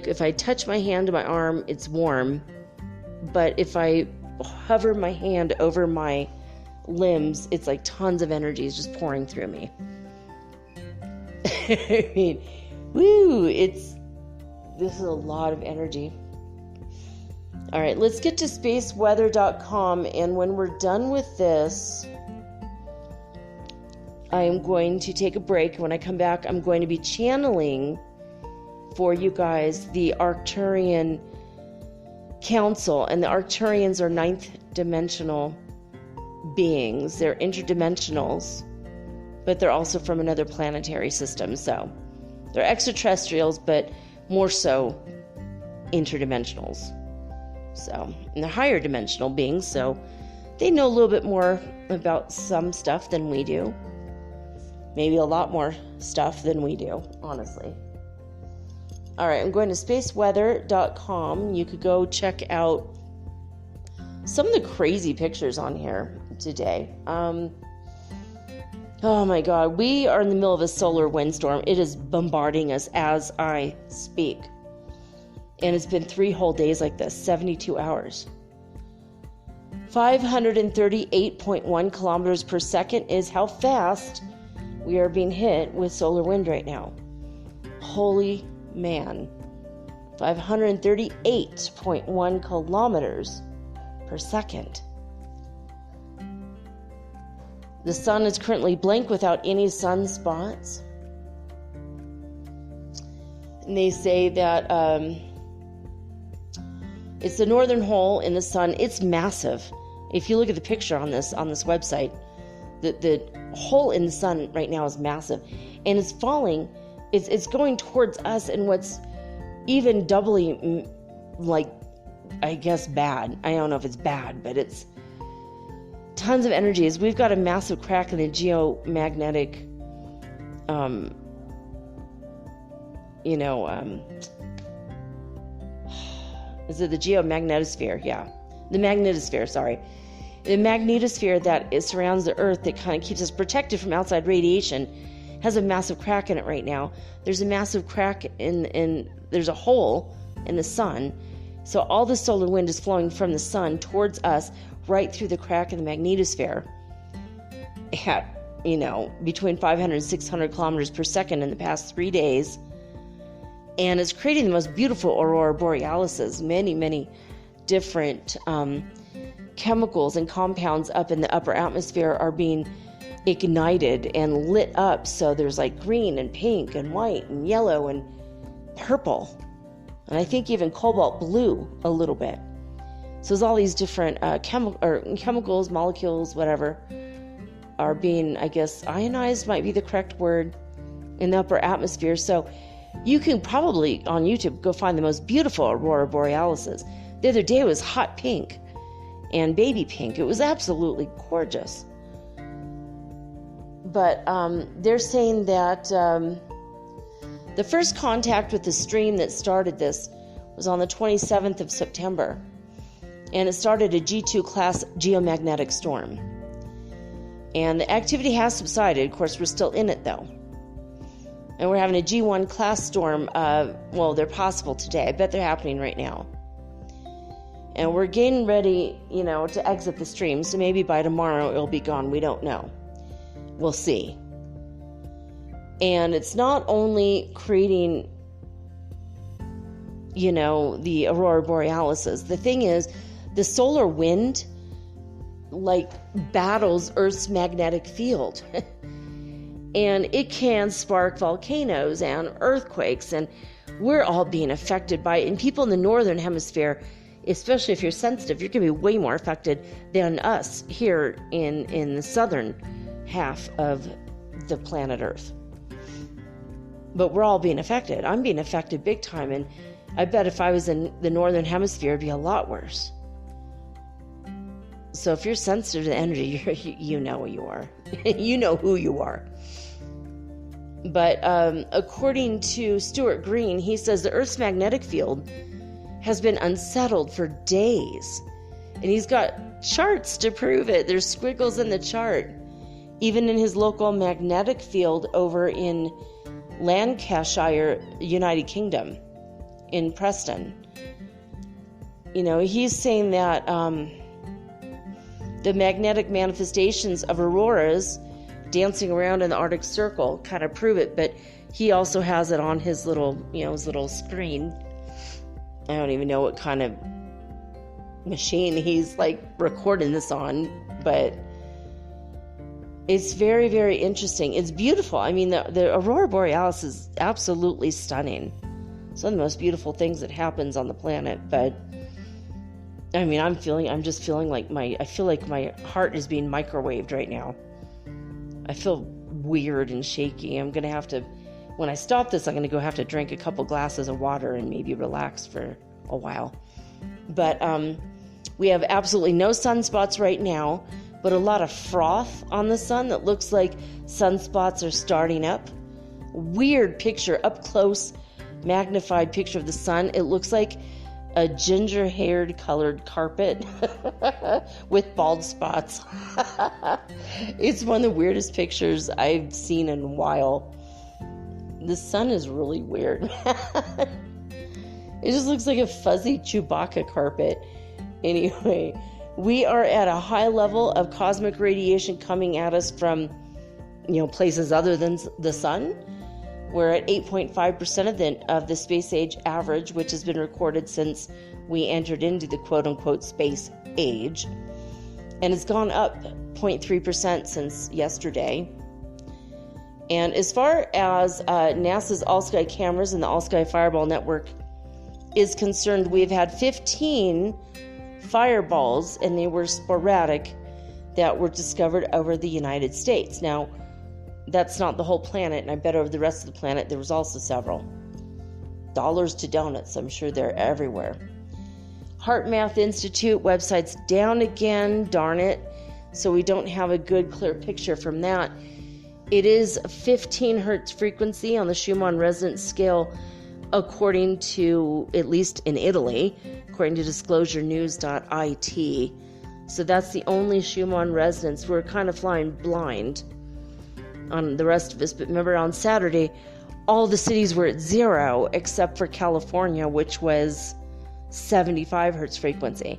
if I touch my hand to my arm, it's warm. But if I hover my hand over my limbs, it's like tons of energy is just pouring through me. I mean, this is a lot of energy. All right, let's get to spaceweather.com, and when we're done with this, I am going to take a break. When I come back, I'm going to be channeling for you guys the Arcturian Council, and the Arcturians are ninth dimensional beings. They're interdimensionals, but they're also from another planetary system. So they're extraterrestrials, but more so interdimensionals. So, and they're higher dimensional beings, so they know a little bit more about some stuff than we do. Maybe a lot more stuff than we do, honestly. All right, I'm going to spaceweather.com. You could go check out some of the crazy pictures on here today. Oh my God, we are in the middle of a solar windstorm. It is bombarding us as I speak. And it's been 3 whole days like this, 72 hours. 538.1 kilometers per second is how fast we are being hit with solar wind right now. Holy man. 538.1 kilometers per second. The sun is currently blank without any sunspots. And they say that it's the northern hole in the sun. It's massive. If you look at the picture on this website, the hole in the sun right now is massive, and it's falling. It's going towards us, and what's even doubly, I guess, bad. I don't know if it's bad, but it's tons of energy. Is we've got a massive crack in the geomagnetic, is it the geomagnetosphere? Yeah, the magnetosphere. Sorry. The magnetosphere that surrounds the Earth, that kind of keeps us protected from outside radiation, has a massive crack in it right now. There's a massive crack there's a hole in the sun. So all the solar wind is flowing from the sun towards us, right through the crack in the magnetosphere at, between 500 and 600 kilometers per second in the past 3 days. And it's creating the most beautiful aurora borealises. Many, many different chemicals and compounds up in the upper atmosphere are being ignited and lit up. So there's like green and pink and white and yellow and purple, and I think even cobalt blue a little bit. So there's all these different chemicals, molecules, whatever, are being, I guess, ionized might be the correct word, in the upper atmosphere. So you can probably on YouTube go find the most beautiful aurora borealises. The other day it was hot pink and baby pink. It was absolutely gorgeous. But they're saying that the first contact with the stream that started this was on the 27th of September. And it started a G2 class geomagnetic storm. And the activity has subsided. Of course, we're still in it, though. And we're having a G1 class storm. They're possible today. I bet they're happening right now. And we're getting ready, to exit the stream. So maybe by tomorrow it'll be gone. We don't know. We'll see. And it's not only creating, the aurora borealises. The thing is, the solar wind, battles Earth's magnetic field. And it can spark volcanoes and earthquakes, and we're all being affected by it. And people in the northern hemisphere, especially if you're sensitive, you're going to be way more affected than us here in the southern half of the planet Earth. But we're all being affected. I'm being affected big time, and I bet if I was in the northern hemisphere, it'd be a lot worse. So if you're sensitive to the energy, you know who you are. You know who you are. But according to Stuart Green, he says the Earth's magnetic field has been unsettled for days. And he's got charts to prove it. There's squiggles in the chart. Even in his local magnetic field over in Lancashire, United Kingdom, in Preston. He's saying that the magnetic manifestations of auroras dancing around in the Arctic Circle kind of prove it, but he also has it on his little screen. I don't even know what kind of machine he's recording this on, but it's very, very interesting. It's beautiful. I mean, the aurora borealis is absolutely stunning. It's one of the most beautiful things that happens on the planet. But I mean, I feel like my heart is being microwaved right now. I feel weird and shaky. I'm going to have to, when I stop this, I'm going to have to drink a couple glasses of water and maybe relax for a while. But we have absolutely no sunspots right now, but a lot of froth on the sun that looks like sunspots are starting up. Weird picture, up close, magnified picture of the sun. It looks like a ginger-haired colored carpet with bald spots. It's one of the weirdest pictures I've seen in a while. The sun is really weird. It just looks like a fuzzy Chewbacca carpet. Anyway, we are at a high level of cosmic radiation coming at us from, places other than the sun. We're at 8.5% of the space age average, which has been recorded since we entered into the quote-unquote space age. And it's gone up 0.3% since yesterday. And as far as NASA's all-sky cameras and the all-sky fireball network is concerned, we've had 15 fireballs, and they were sporadic, that were discovered over the United States. Now, that's not the whole planet, and I bet over the rest of the planet there was also several. Dollars to donuts, I'm sure they're everywhere. HeartMath Institute website's down again, darn it, so we don't have a good, clear picture from that. It is 15 hertz frequency on the Schumann resonance scale, according to, at least in Italy, according to disclosurenews.it. So that's the only Schumann resonance. We're kind of flying blind on the rest of us. But remember, on Saturday, all the cities were at 0 except for California, which was 75 hertz frequency.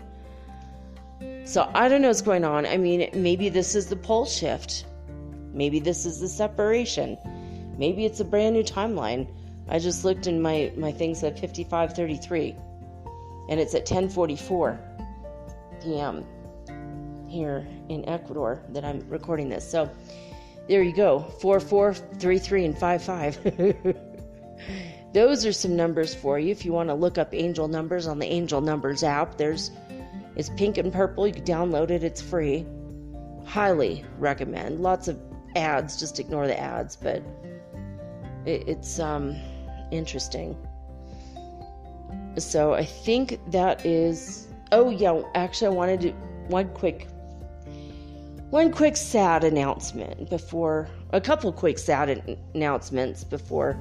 So I don't know what's going on. I mean, maybe this is the pole shift. Maybe this is the separation. Maybe it's a brand new timeline. I just looked and my thing said 55:33, and it's at 10:44 p.m. here in Ecuador that I'm recording this. So there you go, 4, 3, 3, and 5, 5. Those are some numbers for you if you want to look up angel numbers on the Angel Numbers app. It's pink and purple. You can download it. It's free. Highly recommend. Lots of ads. Just ignore the ads, but it's interesting. So I think that is... Oh, yeah. Actually, I wanted to... One quick sad announcement before... A couple quick sad announcements before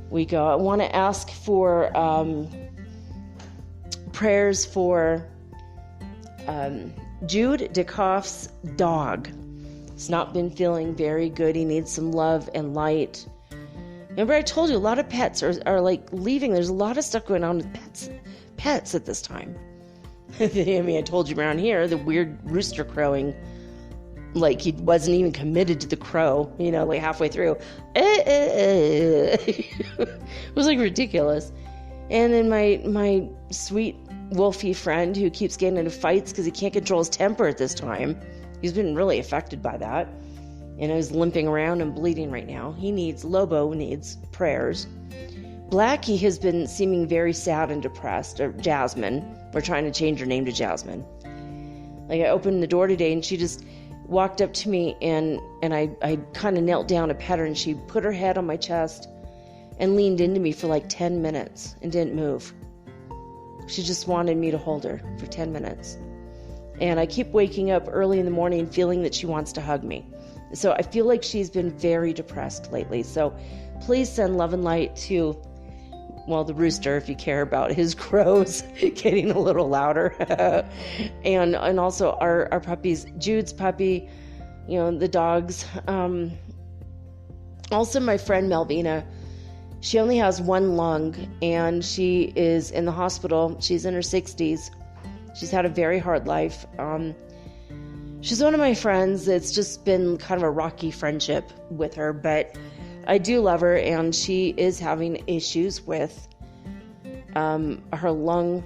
we go. I want to ask for prayers for Jude DeKoff's dog. He's not been feeling very good. He needs some love and light. Remember, I told you a lot of pets are like leaving. There's a lot of stuff going on with pets at this time. I mean, I told you around here, the weird rooster crowing, like he wasn't even committed to the crow, like halfway through. It was like ridiculous. And then my sweet wolfy friend who keeps getting into fights because he can't control his temper at this time. He's been really affected by that. And he's limping around and bleeding right now. Lobo needs prayers. Blackie has been seeming very sad and depressed. Or Jasmine. We're trying to change her name to Jasmine. Like, I opened the door today and she just walked up to me and I kind of knelt down to pet her, and she put her head on my chest and leaned into me for like 10 minutes and didn't move. She just wanted me to hold her for 10 minutes. And I keep waking up early in the morning feeling that she wants to hug me. So I feel like she's been very depressed lately. So please send love and light to, the rooster, if you care about his crows getting a little louder. and also our puppies, Jude's puppy, the dogs. Also my friend Melvina, she only has one lung and she is in the hospital. She's in her 60s. She's had a very hard life. She's one of my friends. It's just been kind of a rocky friendship with her, but I do love her, and she is having issues with her lung.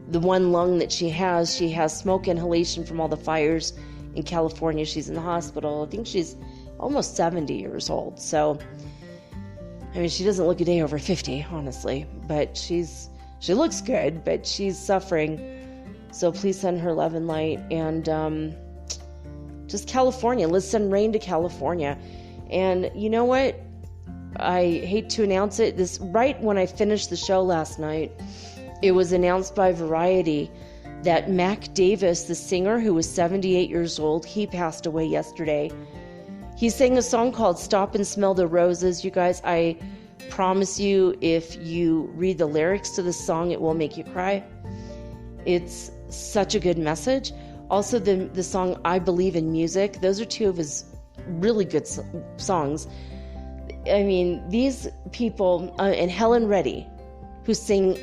The one lung that she has smoke inhalation from all the fires in California. She's in the hospital. I think she's almost 70 years old. So, I mean, she doesn't look a day over 50, honestly, but she looks good, but she's suffering. So please send her love and light. And just California. Let's send rain to California. And you know what? I hate to announce it. Right when I finished the show last night, it was announced by Variety that Mac Davis, the singer who was 78 years old, he passed away yesterday. He sang a song called Stop and Smell the Roses. You guys, I promise you, if you read the lyrics to the song, it will make you cry. It's such a good message. Also, the song I Believe in Music, those are two of his really good songs. I mean, these people, and Helen Reddy, who sang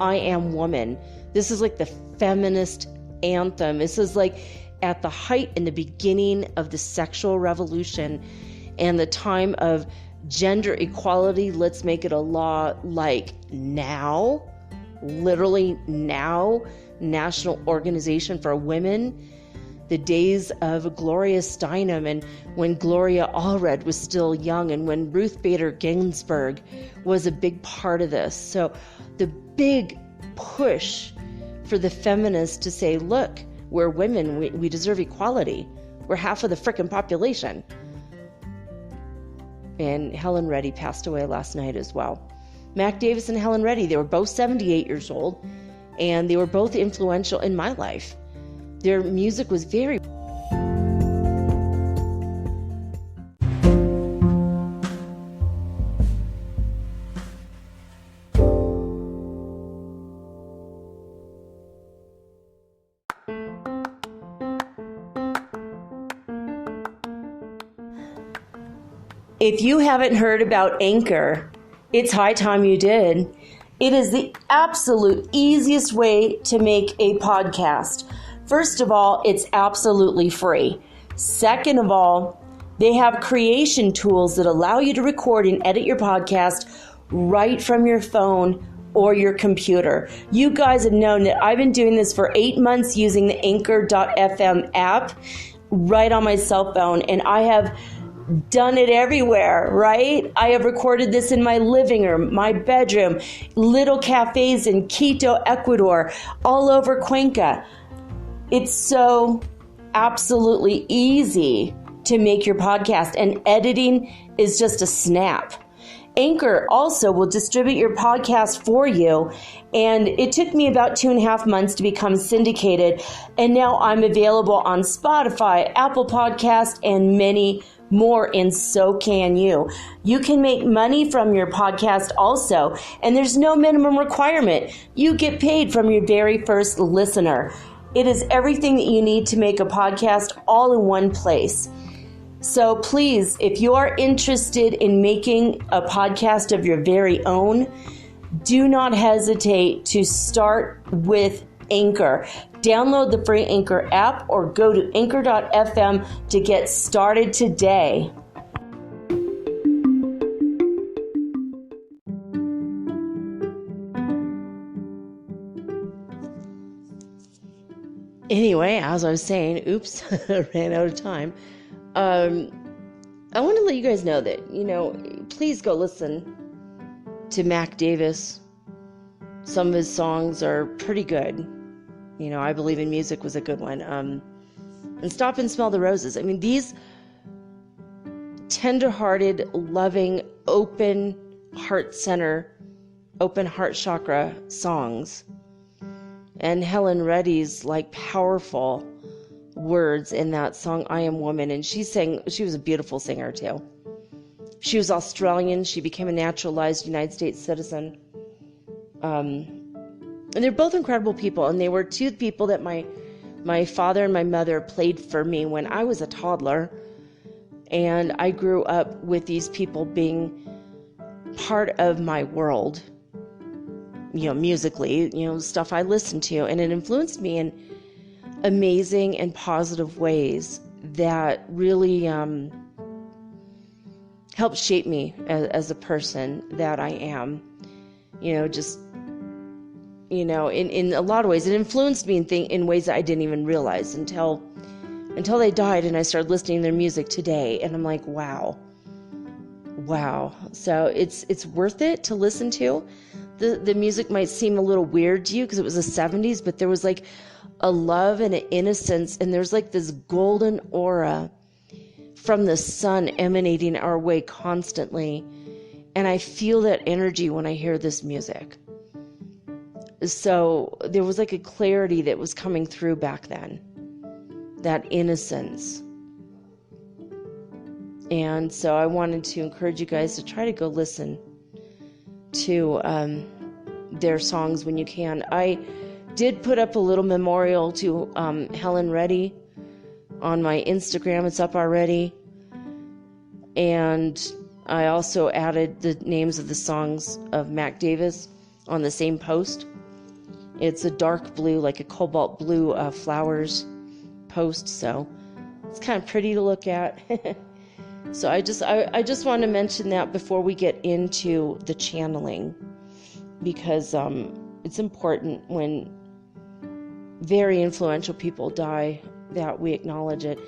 I Am Woman. This is like the feminist anthem. This is like at the height in the beginning of the sexual revolution and the time of gender equality. Let's make it a law, like now, literally now, National Organization for Women. The days of Gloria Steinem, and when Gloria Allred was still young, and when Ruth Bader Ginsburg was a big part of this. So the big push for the feminists to say, look, we're women, we deserve equality. We're half of the frickin' population. And Helen Reddy passed away last night as well. Mac Davis and Helen Reddy, they were both 78 years old, and they were both influential in my life. Their music was very... If you haven't heard about Anchor, it's high time you did. It is the absolute easiest way to make a podcast. First of all, it's absolutely free. Second of all, they have creation tools that allow you to record and edit your podcast right from your phone or your computer. You guys have known that I've been doing this for 8 months using the Anchor.fm app right on my cell phone, and I have done it everywhere, right? I have recorded this in my living room, my bedroom, little cafes in Quito, Ecuador, all over Cuenca. It's so absolutely easy to make your podcast, and editing is just a snap. Anchor also will distribute your podcast for you, and it took me about 2.5 months to become syndicated, and now I'm available on Spotify, Apple Podcast, and many more, and so can you. You can make money from your podcast also, and there's no minimum requirement. You get paid from your very first listener. It is everything that you need to make a podcast all in one place. So please, if you are interested in making a podcast of your very own, do not hesitate to start with Anchor. Download the free Anchor app or go to anchor.fm to get started today. Anyway, as I was saying, oops, ran out of time. I want to let you guys know that, please go listen to Mac Davis. Some of his songs are pretty good. I Believe in Music was a good one. And Stop and Smell the Roses. I mean, these tender-hearted, loving, open heart center, open heart chakra songs. And Helen Reddy's powerful words in that song, I Am Woman. And she was a beautiful singer too. She was Australian. She became a naturalized United States citizen. And they're both incredible people, and they were two people that my father and my mother played for me when I was a toddler, and I grew up with these people being part of my world, musically, stuff I listened to, and it influenced me in amazing and positive ways that really helped shape me as a person that I am, in a lot of ways. It influenced me in ways that I didn't even realize until they died, and I started listening to their music today, and I'm like, wow. So it's worth it to listen to. The music might seem a little weird to you because it was the 70s, but there was a love and an innocence, and there's this golden aura from the sun emanating our way constantly, and I feel that energy when I hear this music. So there was a clarity that was coming through back then, that innocence. And so I wanted to encourage you guys to try to go listen to their songs when you can. I did put up a little memorial to Helen Reddy on my Instagram. It's up already. And I also added the names of the songs of Mac Davis on the same post. It's a dark blue, like a cobalt blue flowers post, so it's kind of pretty to look at. So I just want to mention that before we get into the channeling, because it's important when very influential people die that we acknowledge it.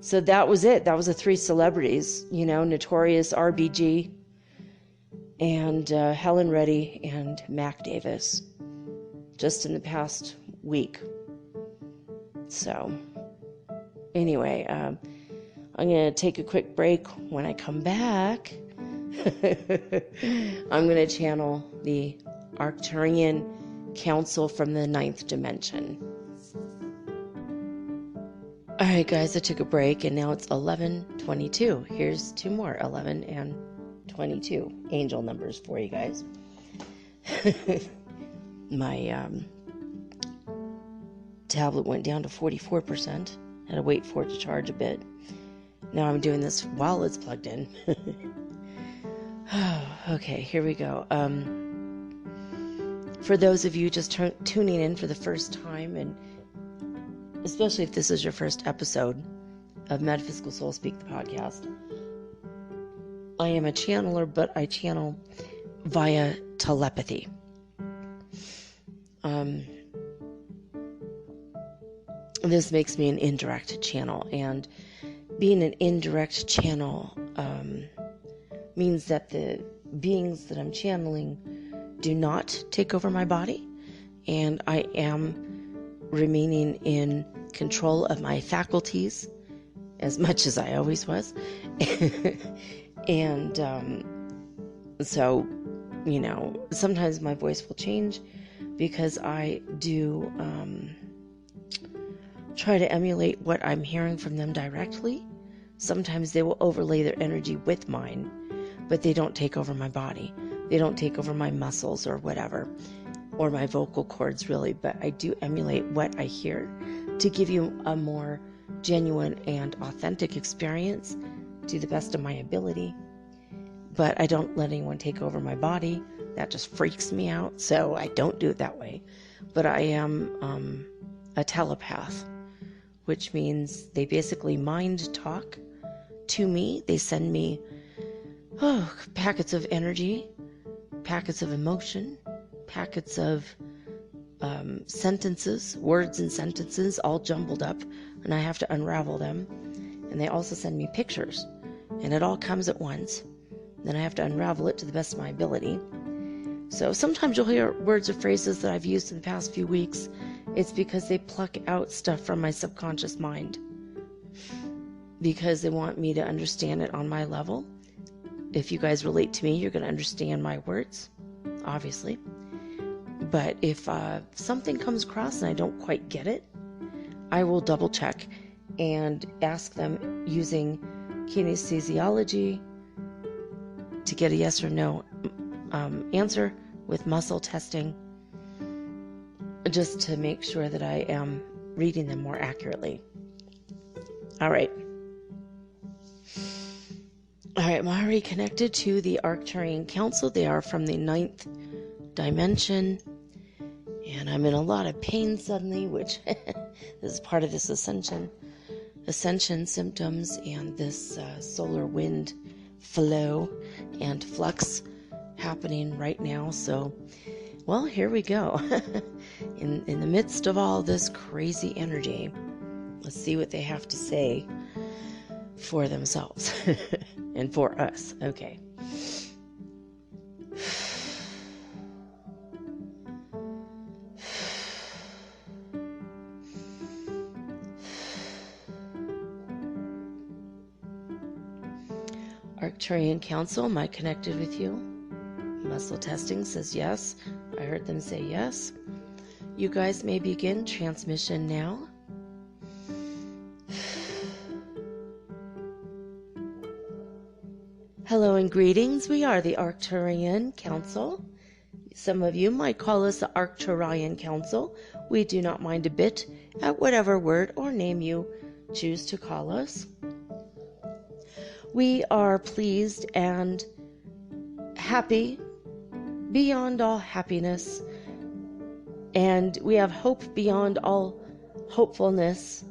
So that was it. That was the 3 celebrities, Notorious RBG and Helen Reddy and Mac Davis, just in the past week. So anyway, I'm going to take a quick break. When I come back, I'm going to channel the Arcturian Council from the 9th dimension. Alright guys, I took a break and now it's 11:22. Here's 2 more, 11 and 22 angel numbers for you guys. My tablet went down to 44%. Had to wait for it to charge a bit. Now I'm doing this while it's plugged in. Okay, here we go. For those of you just tuning in for the first time, and especially if this is your first episode of Metaphysical Soul Speak, the podcast, I am a channeler, but I channel via telepathy. This makes me an indirect channel, and being an indirect channel means that the beings that I'm channeling do not take over my body, and I am remaining in control of my faculties as much as I always was. And so, sometimes my voice will change because I do try to emulate what I'm hearing from them directly. Sometimes they will overlay their energy with mine, but they don't take over my body. They don't take over my muscles or whatever, or my vocal cords really, but I do emulate what I hear to give you a more genuine and authentic experience to the best of my ability. But I don't let anyone take over my body. That just freaks me out, so I don't do it that way. But I am a telepath, which means they basically mind talk to me. They send me packets of energy, packets of emotion, packets of sentences, words and sentences all jumbled up, and I have to unravel them. And they also send me pictures, and it all comes at once. Then I have to unravel it to the best of my ability. So sometimes you'll hear words or phrases that I've used in the past few weeks. It's because they pluck out stuff from my subconscious mind, because they want me to understand it on my level. If you guys relate to me, you're going to understand my words, obviously. But if something comes across and I don't quite get it, I will double check and ask them using kinesiology to get a yes or no answer with muscle testing, just to make sure that I am reading them more accurately. All right, I'm already connected to the Arcturian Council. They are from the 9th dimension, and I'm in a lot of pain suddenly, which this is part of this ascension symptoms and this solar wind flow and flux happening right now. So, well, here we go. in the midst of all this crazy energy, let's see what they have to say for themselves and for us. Okay. Arcturian Council, am I connected with you? Muscle testing says yes. I heard them say yes. You guys may begin transmission now. Hello and greetings. We are the Arcturian Council. Some of you might call us the Arcturian Council. We do not mind a bit at whatever word or name you choose to call us. We are pleased and happy beyond all happiness, and we have hope beyond all hopefulness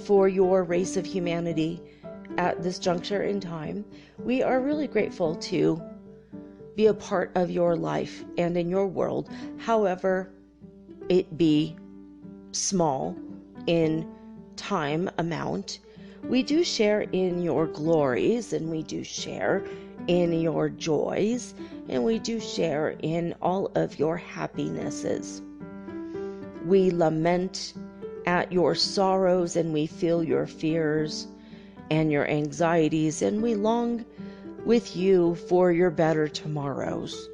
for your race of humanity at this juncture in time. We are really grateful to be a part of your life and in your world, however it be small in time amount. We do share in your glories, and we do share in your joys, and we do share in all of your happinesses. We lament at your sorrows, and we feel your fears and your anxieties, and we long with you for your better tomorrows.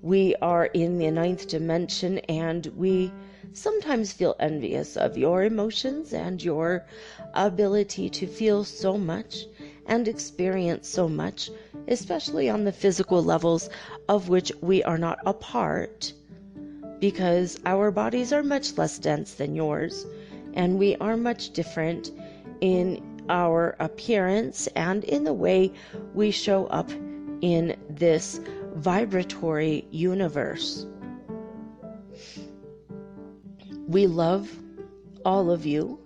We are in the 9th dimension, and we sometimes feel envious of your emotions and your ability to feel so much and experience so much, especially on the physical levels of which we are not a part, because our bodies are much less dense than yours, and we are much different in our appearance and in the way we show up in this vibratory universe. We love all of you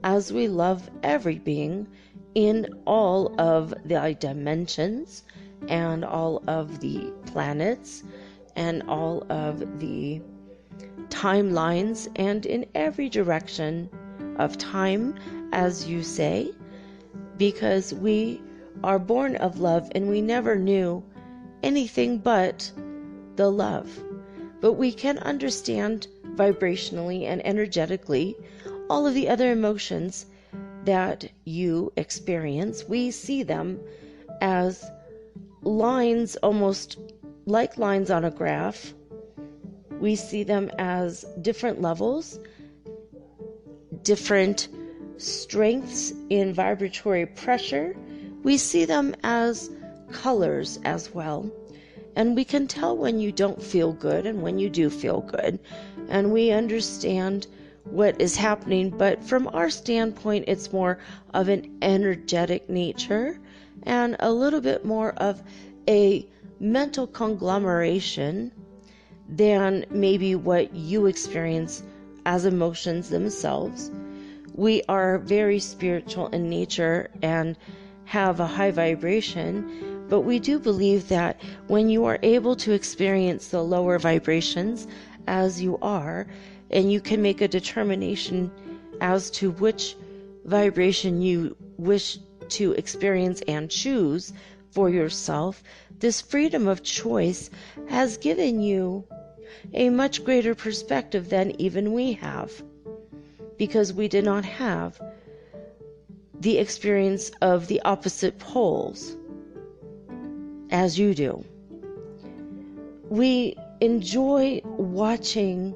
as we love every being in all of the dimensions and all of the planets and all of the timelines and in every direction of time, as you say, because we are born of love and we never knew anything but the love. But we can understand vibrationally and energetically all of the other emotions that you experience. We see them as lines, almost like lines on a graph. We see them as different levels, different strengths in vibratory pressure. We see them as colors as well. And we can tell when you don't feel good and when you do feel good. And we understand what is happening, but from our standpoint, it's more of an energetic nature and a little bit more of a mental conglomeration than maybe what you experience as emotions themselves. We are very spiritual in nature and have a high vibration, but we do believe that when you are able to experience the lower vibrations as you are, and you can make a determination as to which vibration you wish to experience and choose for yourself, this freedom of choice has given you a much greater perspective than even we have, because we did not have the experience of the opposite poles as you do. We enjoy watching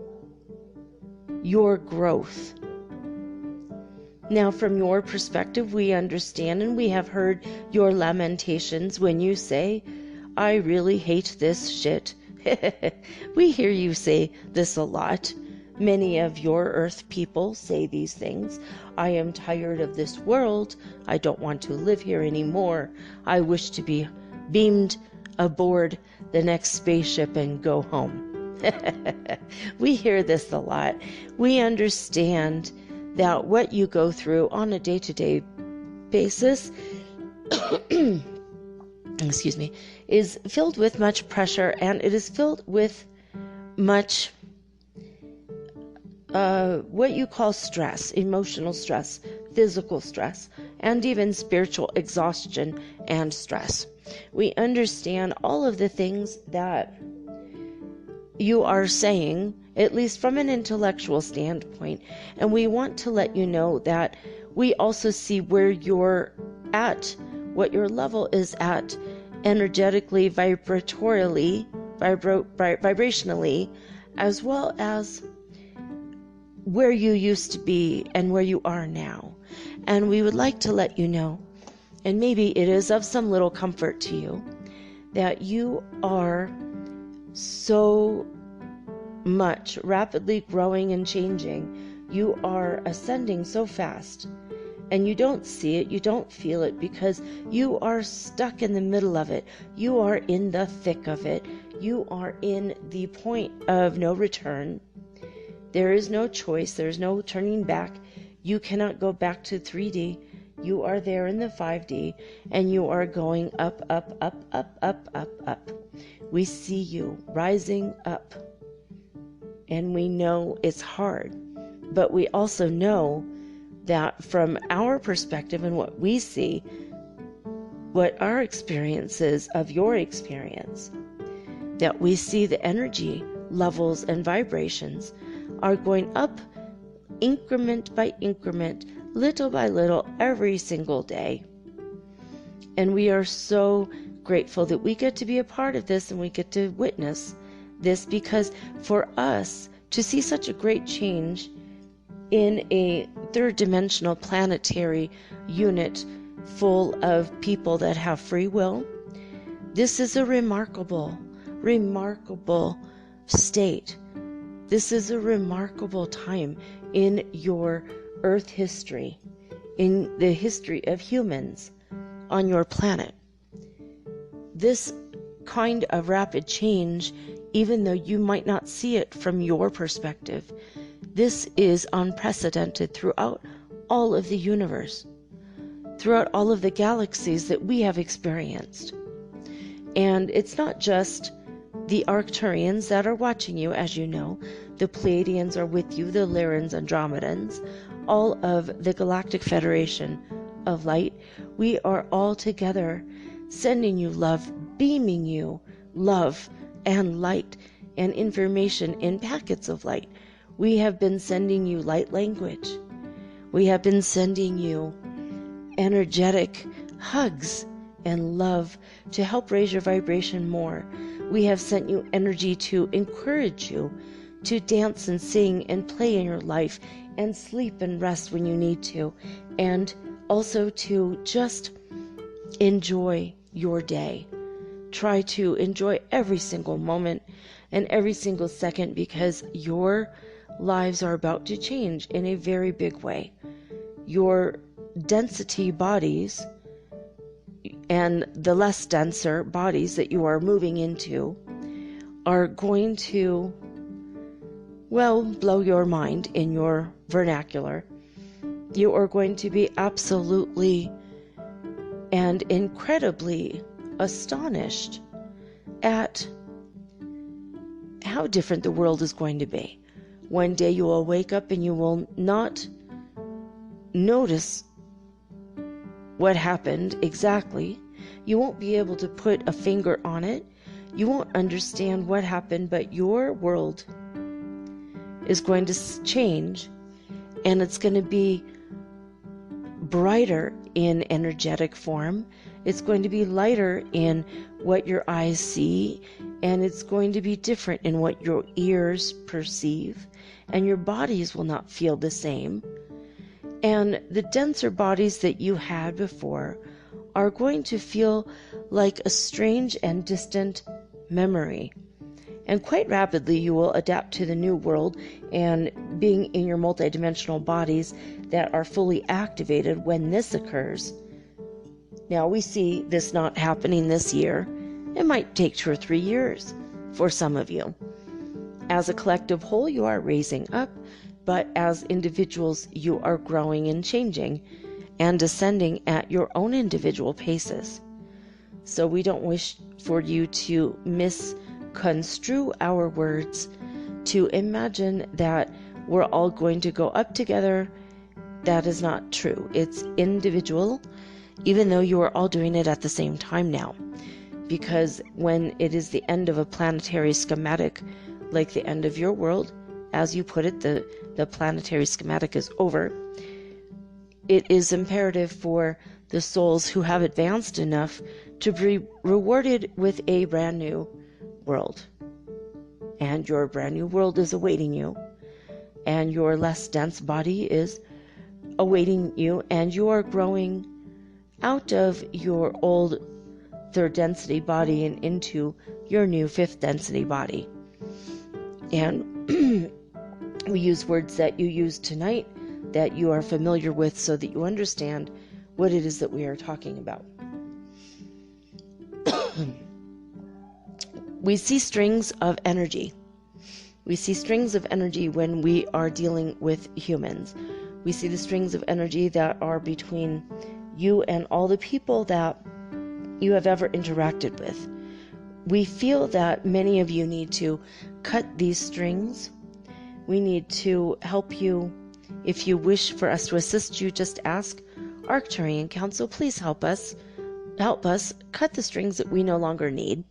your growth. Now, from your perspective, we understand and we have heard your lamentations when you say, "I really hate this shit." We hear you say this a lot. Many of your earth people say these things. "I am tired of this world. I don't want to live here anymore. I wish to be beamed aboard the next spaceship and go home." We hear this a lot. We understand that what you go through on a day-to-day basis excuse me, is filled with much pressure, and it is filled with much what you call stress, emotional stress, physical stress, and even spiritual exhaustion and stress. We understand all of the things that you are saying, at least from an intellectual standpoint, and we want to let you know that we also see where you're at, what your level is at energetically, vibrationally, as well as where you used to be and where you are now. And we would like to let you know And maybe it is of some little comfort to you that you are so much rapidly growing and changing. You are ascending so fast, and you don't see it, you don't feel it, because you are stuck in the middle of it. You are in the thick of it. You are in the point of no return. There is no choice. There's no turning back. You cannot go back to 3D. You are there in the 5D, and you are going up, up, up, up, up, up, up. We see you rising up, and we know it's hard, but we also know that from our perspective and what we see, what our experience is of your experience, that we see the energy levels and vibrations are going up increment by increment, little by little, every single day. And we are so grateful that we get to be a part of this and we get to witness this, because for us to see such a great change in a third-dimensional planetary unit full of people that have free will, this is a remarkable, remarkable state. This is a remarkable time in your Earth history, in the history of humans on your planet. This kind of rapid change, even though you might not see it from your perspective, this is unprecedented throughout all of the universe, throughout all of the galaxies that we have experienced. And it's not just the Arcturians that are watching you, as you know. The Pleiadians are with you, the Lyrans, Andromedans, all of the Galactic Federation of Light. We are all together sending you love, beaming you love and light and information in packets of light. We have been sending you light language. We have been sending you energetic hugs and love to help raise your vibration more. We have sent you energy to encourage you to dance and sing and play in your life and sleep and rest when you need to, and also to just enjoy your day. Try to enjoy every single moment and every single second, because your lives are about to change in a very big way. Your density bodies and the less denser bodies that you are moving into are going to, well, blow your mind in your vernacular. You are going to be absolutely and incredibly astonished at how different the world is going to be. One day you will wake up and you will not notice what happened exactly. You won't be able to put a finger on it. You won't understand what happened, but your world is going to change, and it's going to be brighter in energetic form. It's going to be lighter in what your eyes see, and it's going to be different in what your ears perceive, and your bodies will not feel the same. And the denser bodies that you had before are going to feel like a strange and distant memory. And quite rapidly you will adapt to the new world and being in your multidimensional bodies that are fully activated when this occurs. Now we see this not happening this year. It might take 2 or 3 years for some of you. As a collective whole, you are raising up, but as individuals, you are growing and changing and ascending at your own individual paces. So we don't wish for you to misconstrue our words, to imagine that we're all going to go up together. That is not true. It's individual, even though you are all doing it at the same time now. Because when it is the end of a planetary schematic, like the end of your world, as you put it, the planetary schematic is over, it is imperative for the souls who have advanced enough to be rewarded with a brand new world. And your brand new world is awaiting you, and your less dense body is awaiting you, and you are growing out of your old 3rd density body and into your new 5th density body. And we use words that you use tonight that you are familiar with so that you understand what it is that we are talking about. We see strings of energy. We see strings of energy when we are dealing with humans. We see the strings of energy that are between you and all the people that you have ever interacted with. We feel that many of you need to cut these strings. We need to help you. If you wish for us to assist you, just ask Arcturian Council, please help us cut the strings that we no longer need,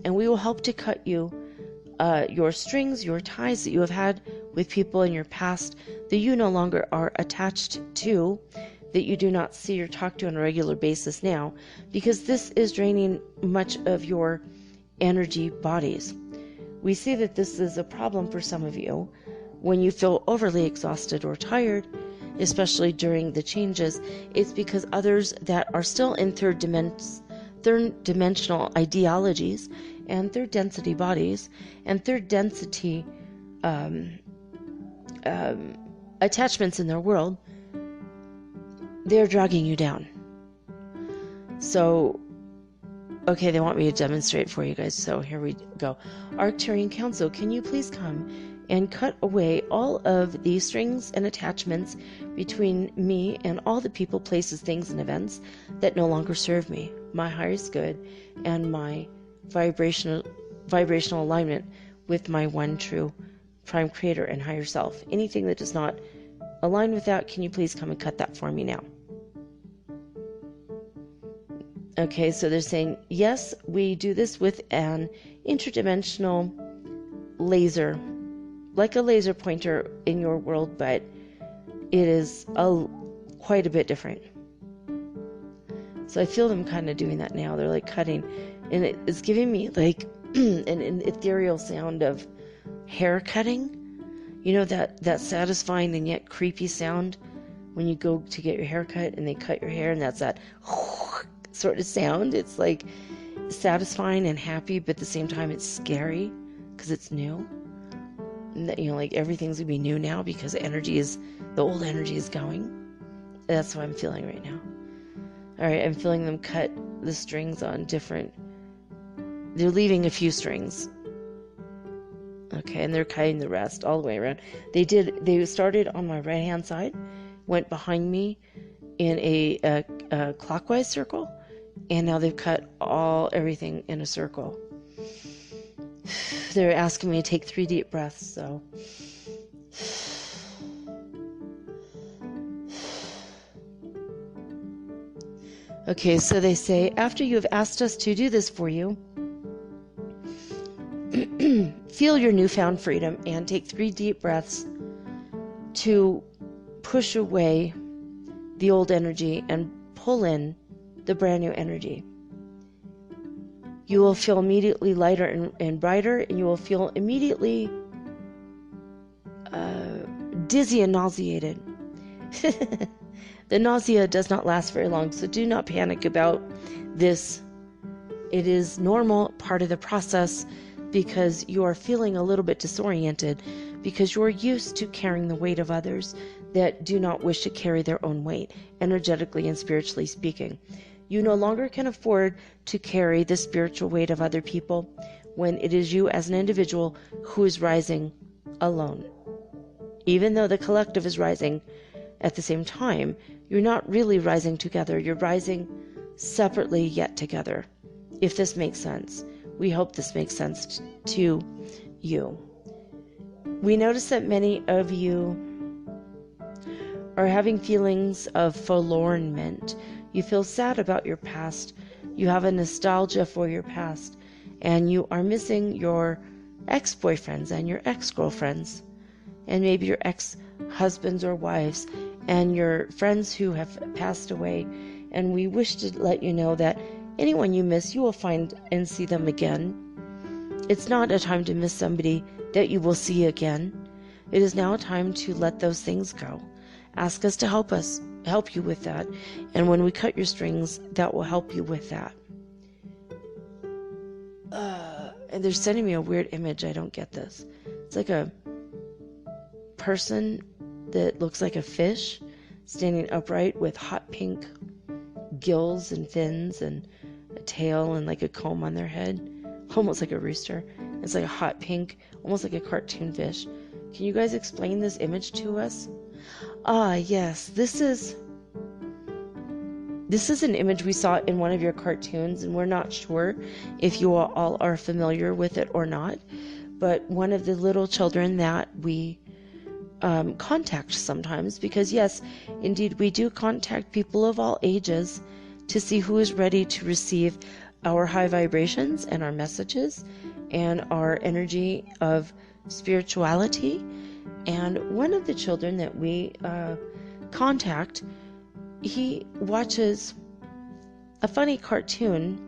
and we will help to cut you your strings, your ties that you have had with people in your past that you no longer are attached to, that you do not see or talk to on a regular basis now, because this is draining much of your energy bodies. We see that this is a problem for some of you when you feel overly exhausted or tired, especially during the changes. It's because others that are still in third dimensional ideologies and 3rd density bodies and 3rd density attachments in their world, they're dragging you down. So, okay, they want me to demonstrate for you guys, so here we go. Arcturian Council, can you please come and cut away all of the strings and attachments between me and all the people, places, things, and events that no longer serve me, my highest good, and my vibrational alignment with my one true prime creator and higher self. Anything that does not align with that, can you please come and cut that for me now? Okay, so they're saying, yes, we do this with an interdimensional laser, like a laser pointer in your world, but it is quite a bit different. So I feel them kind of doing that now. They're like cutting, and it's giving me like an ethereal sound of hair cutting. You know, that satisfying and yet creepy sound when you go to get your hair cut and they cut your hair, and that's that sort of sound. It's like satisfying and happy, but at the same time it's scary because it's new. And that, you know, like everything's gonna be new now because the old energy is going. That's what I'm feeling right now. Alright, I'm feeling them cut the strings on different. They're leaving a few strings. Okay, and they're cutting the rest all the way around. They started on my right hand side, went behind me in a clockwise circle, and now they've cut everything in a circle. They're asking me to take 3 deep breaths, so. Okay, so they say, after you have asked us to do this for you, feel your newfound freedom and take 3 deep breaths to push away the old energy and pull in the brand new energy. You will feel immediately lighter and brighter, and you will feel immediately dizzy and nauseated. The nausea does not last very long, so do not panic about this. It is normal, part of the process, because you are feeling a little bit disoriented because you're used to carrying the weight of others that do not wish to carry their own weight, energetically and spiritually speaking. You no longer can afford to carry the spiritual weight of other people when it is you as an individual who is rising alone. Even though the collective is rising at the same time, you're not really rising together. You're rising separately yet together. If this makes sense. We hope this makes sense to you. We notice that many of you are having feelings of forlornment. You feel sad about your past. You have a nostalgia for your past. And you are missing your ex-boyfriends and your ex-girlfriends. And maybe your ex-husbands or wives. And your friends who have passed away. And we wish to let you know that anyone you miss, you will find and see them again. It's not a time to miss somebody that you will see again. It is now a time to let those things go. Ask us to help help you with that. And when we cut your strings, that will help you with that. And they're sending me a weird image. I don't get this. It's like a person that looks like a fish standing upright with hot pink gills and fins and a tail and like a comb on their head, almost like a rooster. It's like a hot pink, almost like a cartoon fish. Can you guys explain this image to us? Yes, this is an image we saw in one of your cartoons, and we're not sure if you all are familiar with it or not, but one of the little children that we contact sometimes, because yes, indeed, we do contact people of all ages to see who is ready to receive our high vibrations and our messages and our energy of spirituality. And one of the children that we contact, he watches a funny cartoon,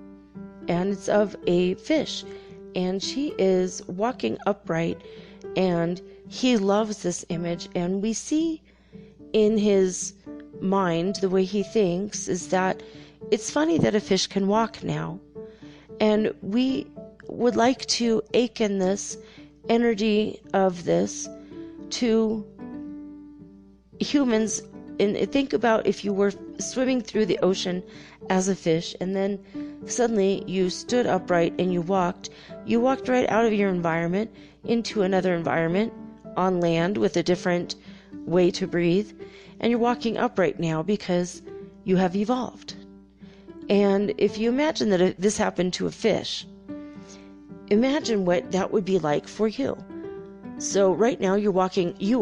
and it's of a fish, and she is walking upright, and he loves this image. And we see in his mind, the way he thinks is that it's funny that a fish can walk now, and we would like to awaken this energy of this to humans. And think about if you were swimming through the ocean as a fish, and then suddenly you stood upright and you walked right out of your environment into another environment on land with a different way to breathe, and you're walking upright now because you have evolved. And if you imagine that this happened to a fish, imagine what that would be like for you. So right now you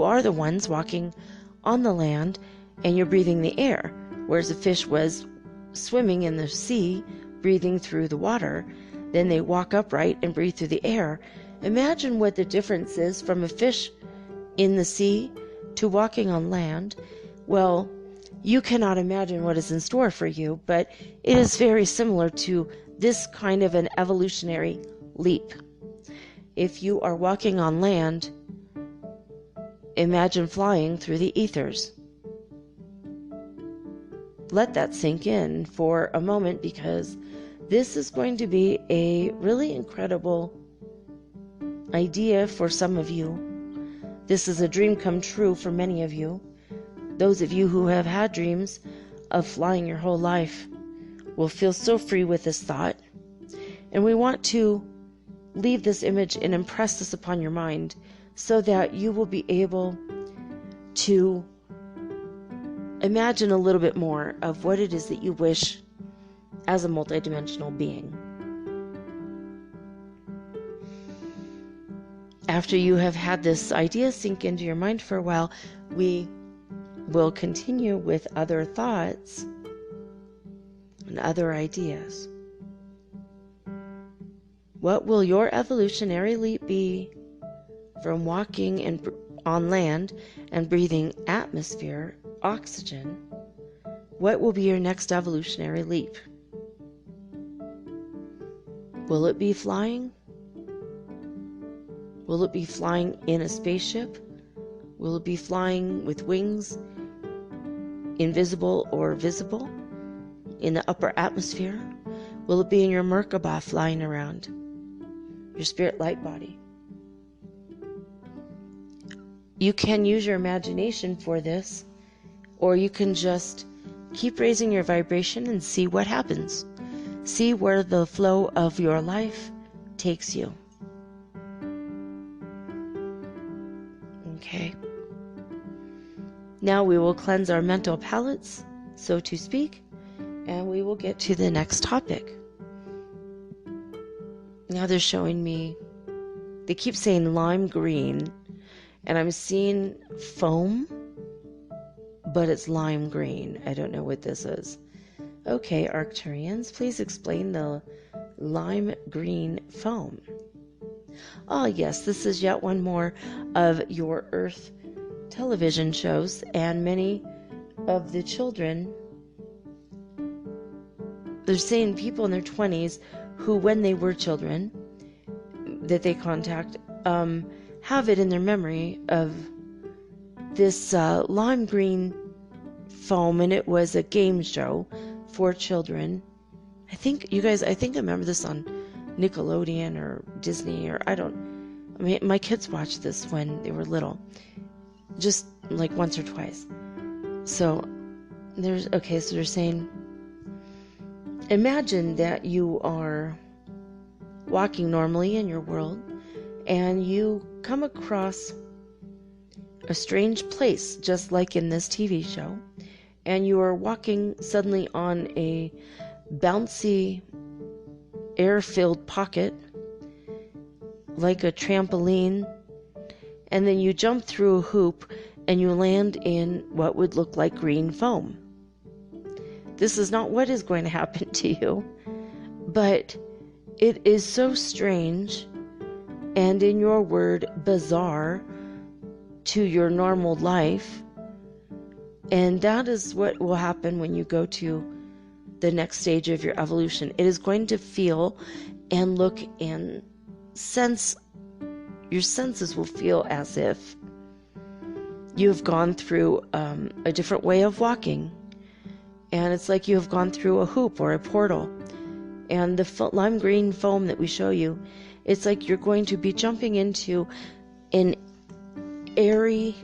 are the ones walking on the land, and you're breathing the air, whereas a fish was swimming in the sea, breathing through the water. Then they walk upright and breathe through the air. Imagine what the difference is from a fish in the sea to walking on land. Well, you cannot imagine what is in store for you, but it is very similar to this kind of an evolutionary leap. If you are walking on land, imagine flying through the ethers. Let that sink in for a moment, because this is going to be a really incredible idea for some of you. This is a dream come true for many of you. Those of you who have had dreams of flying your whole life will feel so free with this thought. And we want to leave this image and impress this upon your mind so that you will be able to imagine a little bit more of what it is that you wish as a multidimensional being. After you have had this idea sink into your mind for a while, we will continue with other thoughts and other ideas. What will your evolutionary leap be from walking on land and breathing atmosphere, oxygen? What will be your next evolutionary leap? Will it be flying? Will it be flying in a spaceship? Will it be flying with wings, invisible or visible, in the upper atmosphere? Will it be in your Merkaba flying around, your spirit light body? You can use your imagination for this, or you can just keep raising your vibration and see what happens. See where the flow of your life takes you. Okay. Now we will cleanse our mental palates, so to speak, and we will get to the next topic. Now they're showing me, they keep saying lime green, and I'm seeing foam, but it's lime green. I don't know what this is. Okay, Arcturians, please explain the lime green foam. Oh yes, this is yet one more of your Earth television shows, and many of the children, they're saying people in their 20s who, when they were children, that they contact, have it in their memory of this lime green foam, and it was a game show for children. I think I remember this on Nickelodeon or Disney, or my kids watched this when they were little, just like once or twice. So they're saying, imagine that you are walking normally in your world and you come across a strange place, just like in this TV show, and you are walking suddenly on a bouncy air-filled pocket like a trampoline, and then you jump through a hoop and you land in what would look like green foam. This is not what is going to happen to you, but it is so strange and, in your word, bizarre to your normal life. And that is what will happen when you go to the next stage of your evolution. It is going to feel and look and sense, your senses will feel as if you have gone through a different way of walking. And it's like you have gone through a hoop or a portal. And the lime green foam that we show you, it's like you're going to be jumping into an airy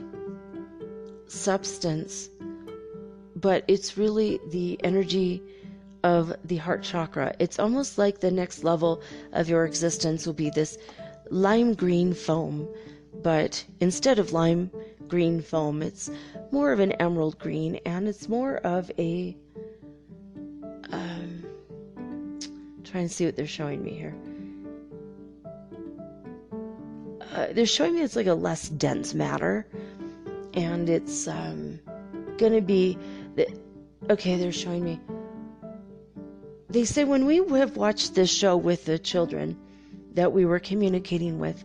substance, but it's really the energy of the heart chakra. It's almost like the next level of your existence will be this lime green foam, but instead of lime green foam, it's more of an emerald green, and it's more of a trying to see what they're showing me here. They're showing me it's like a less dense matter, and it's gonna be they're showing me, they say when we have watched this show with the children that we were communicating with,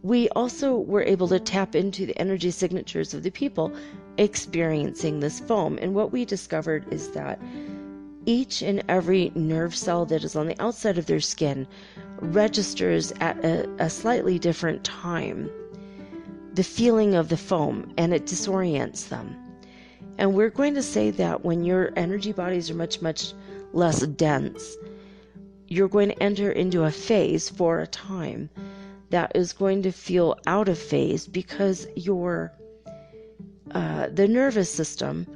we also were able to tap into the energy signatures of the people experiencing this foam. And what we discovered is that each and every nerve cell that is on the outside of their skin registers at a slightly different time the feeling of the foam, and it disorients them. And we're going to say that when your energy bodies are much, much less dense, you're going to enter into a phase for a time that is going to feel out of phase, because your the nervous system,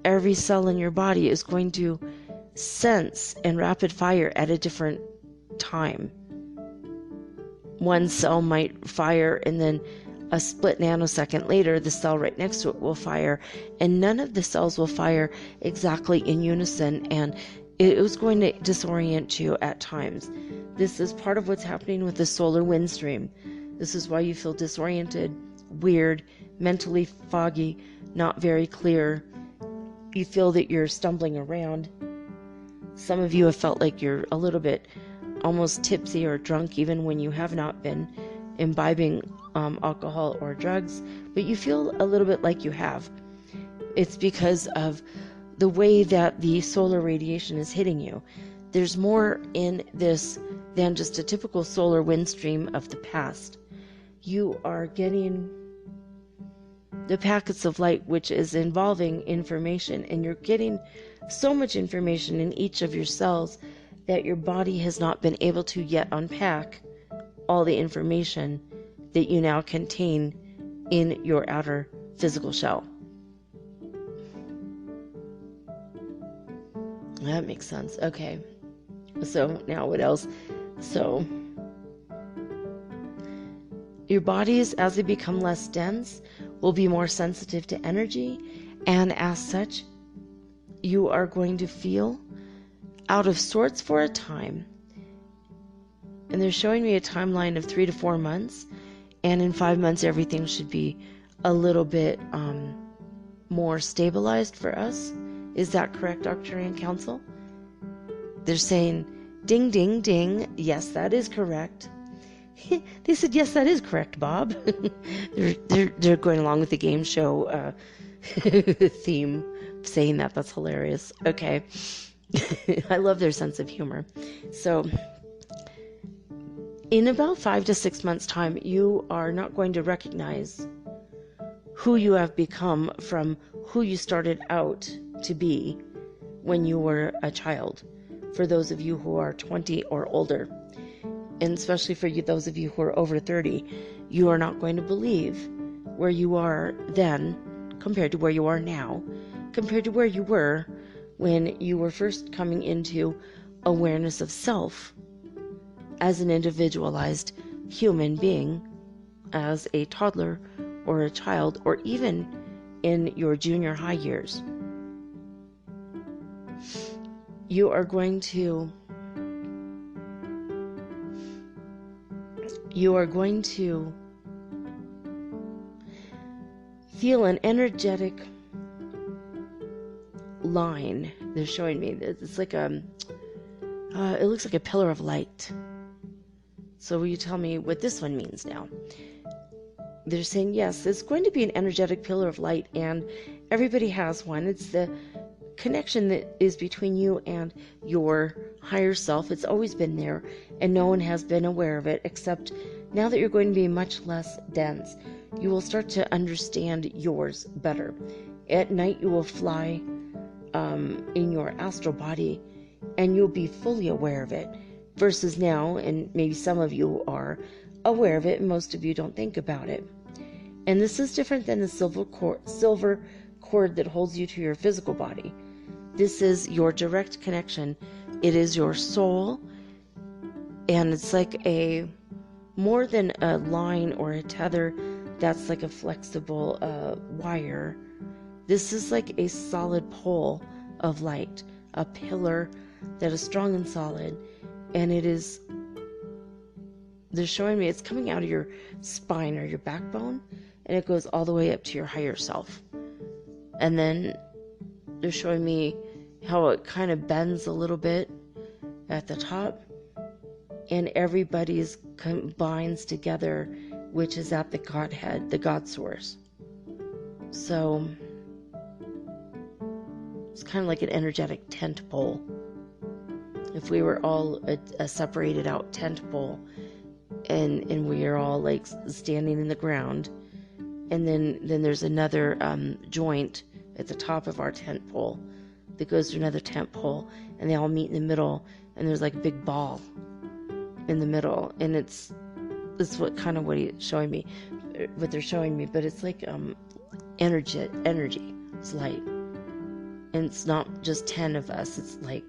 every cell in your body is going to sense and rapid fire at a different time. One cell might fire, and then a split nanosecond later, the cell right next to it will fire, and none of the cells will fire exactly in unison, and it was going to disorient you at times. This is part of what's happening with the solar wind stream. This is why you feel disoriented, weird, mentally foggy, not very clear. You feel that you're stumbling around. Some of you have felt like you're a little bit almost tipsy or drunk, even when you have not been imbibing alcohol or drugs, but you feel a little bit like you have. It's because of the way that the solar radiation is hitting you. There's more in this than just a typical solar wind stream of the past. You are getting the packets of light, which is involving information, and you're getting so much information in each of your cells that your body has not been able to yet unpack all the information that you now contain in your outer physical shell. That makes sense. Okay. So now what else? So your bodies, as they become less dense, will be more sensitive to energy, and as such, you are going to feel out of sorts for a time. And they're showing me a timeline of 3 to 4 months, and in 5 months everything should be a little bit more stabilized for us. Is that correct, Arcturian Council? They're saying, ding, ding, ding. Yes, that is correct. They said, yes, that is correct, Bob. they're going along with the game show theme, saying that. That's hilarious. Okay. I love their sense of humor. So in about 5 to 6 months' time, you are not going to recognize who you have become from who you started out to be when you were a child. For those of you who are 20 or older, and especially for you, those of you who are over 30, you are not going to believe where you are then compared to where you are now, compared to where you were when you were first coming into awareness of self as an individualized human being, as a toddler or a child, or even in your junior high years. You are going to feel an energetic line. They're showing me it's like it looks like a pillar of light. So will you tell me what this one means now? They're saying, yes, it's going to be an energetic pillar of light, and everybody has one. It's the connection that is between you and your higher self. It's always been there, and no one has been aware of it, except now that you're going to be much less dense, you will start to understand yours better. At night, you will fly in your astral body, and you'll be fully aware of it, versus now, and maybe some of you are aware of it, and most of you don't think about it. And this is different than the silver cord that holds you to your physical body. This is your direct connection. It is your soul, and it's like more than a line or a tether that's like a flexible wire. This is like a solid pole of light, a pillar that is strong and solid, and they're showing me it's coming out of your spine or your backbone, and it goes all the way up to your higher self. And then they're showing me how it kind of bends a little bit at the top, and everybody's combines together, which is at the Godhead, the God source. So it's kind of like an energetic tent pole. If we were all a separated out tent pole, and we are all like standing in the ground, and then there's another joint at the top of our tent pole that goes to another tent pole, and they all meet in the middle, and there's like a big ball in the middle, and it's what he's showing me, what they're showing me, but it's like energy. It's light, and it's not just 10 of us. It's like,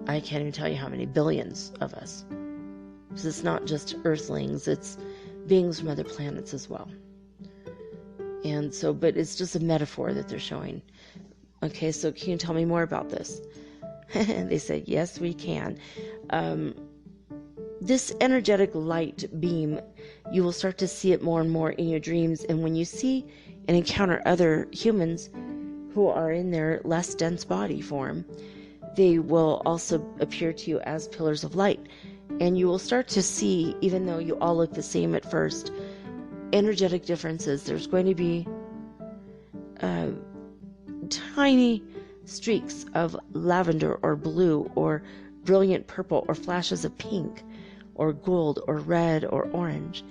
I can't even tell you how many billions of us. Because it's not just earthlings, it's beings from other planets as well. And so, but it's just a metaphor that they're showing. Okay, so can you tell me more about this? They said, yes, we can. This energetic light beam, you will start to see it more and more in your dreams. And when you see and encounter other humans who are in their less dense body form, they will also appear to you as pillars of light. And you will start to see, even though you all look the same at first, energetic differences. There's going to be tiny streaks of lavender or blue or brilliant purple or flashes of pink or gold or red or orange.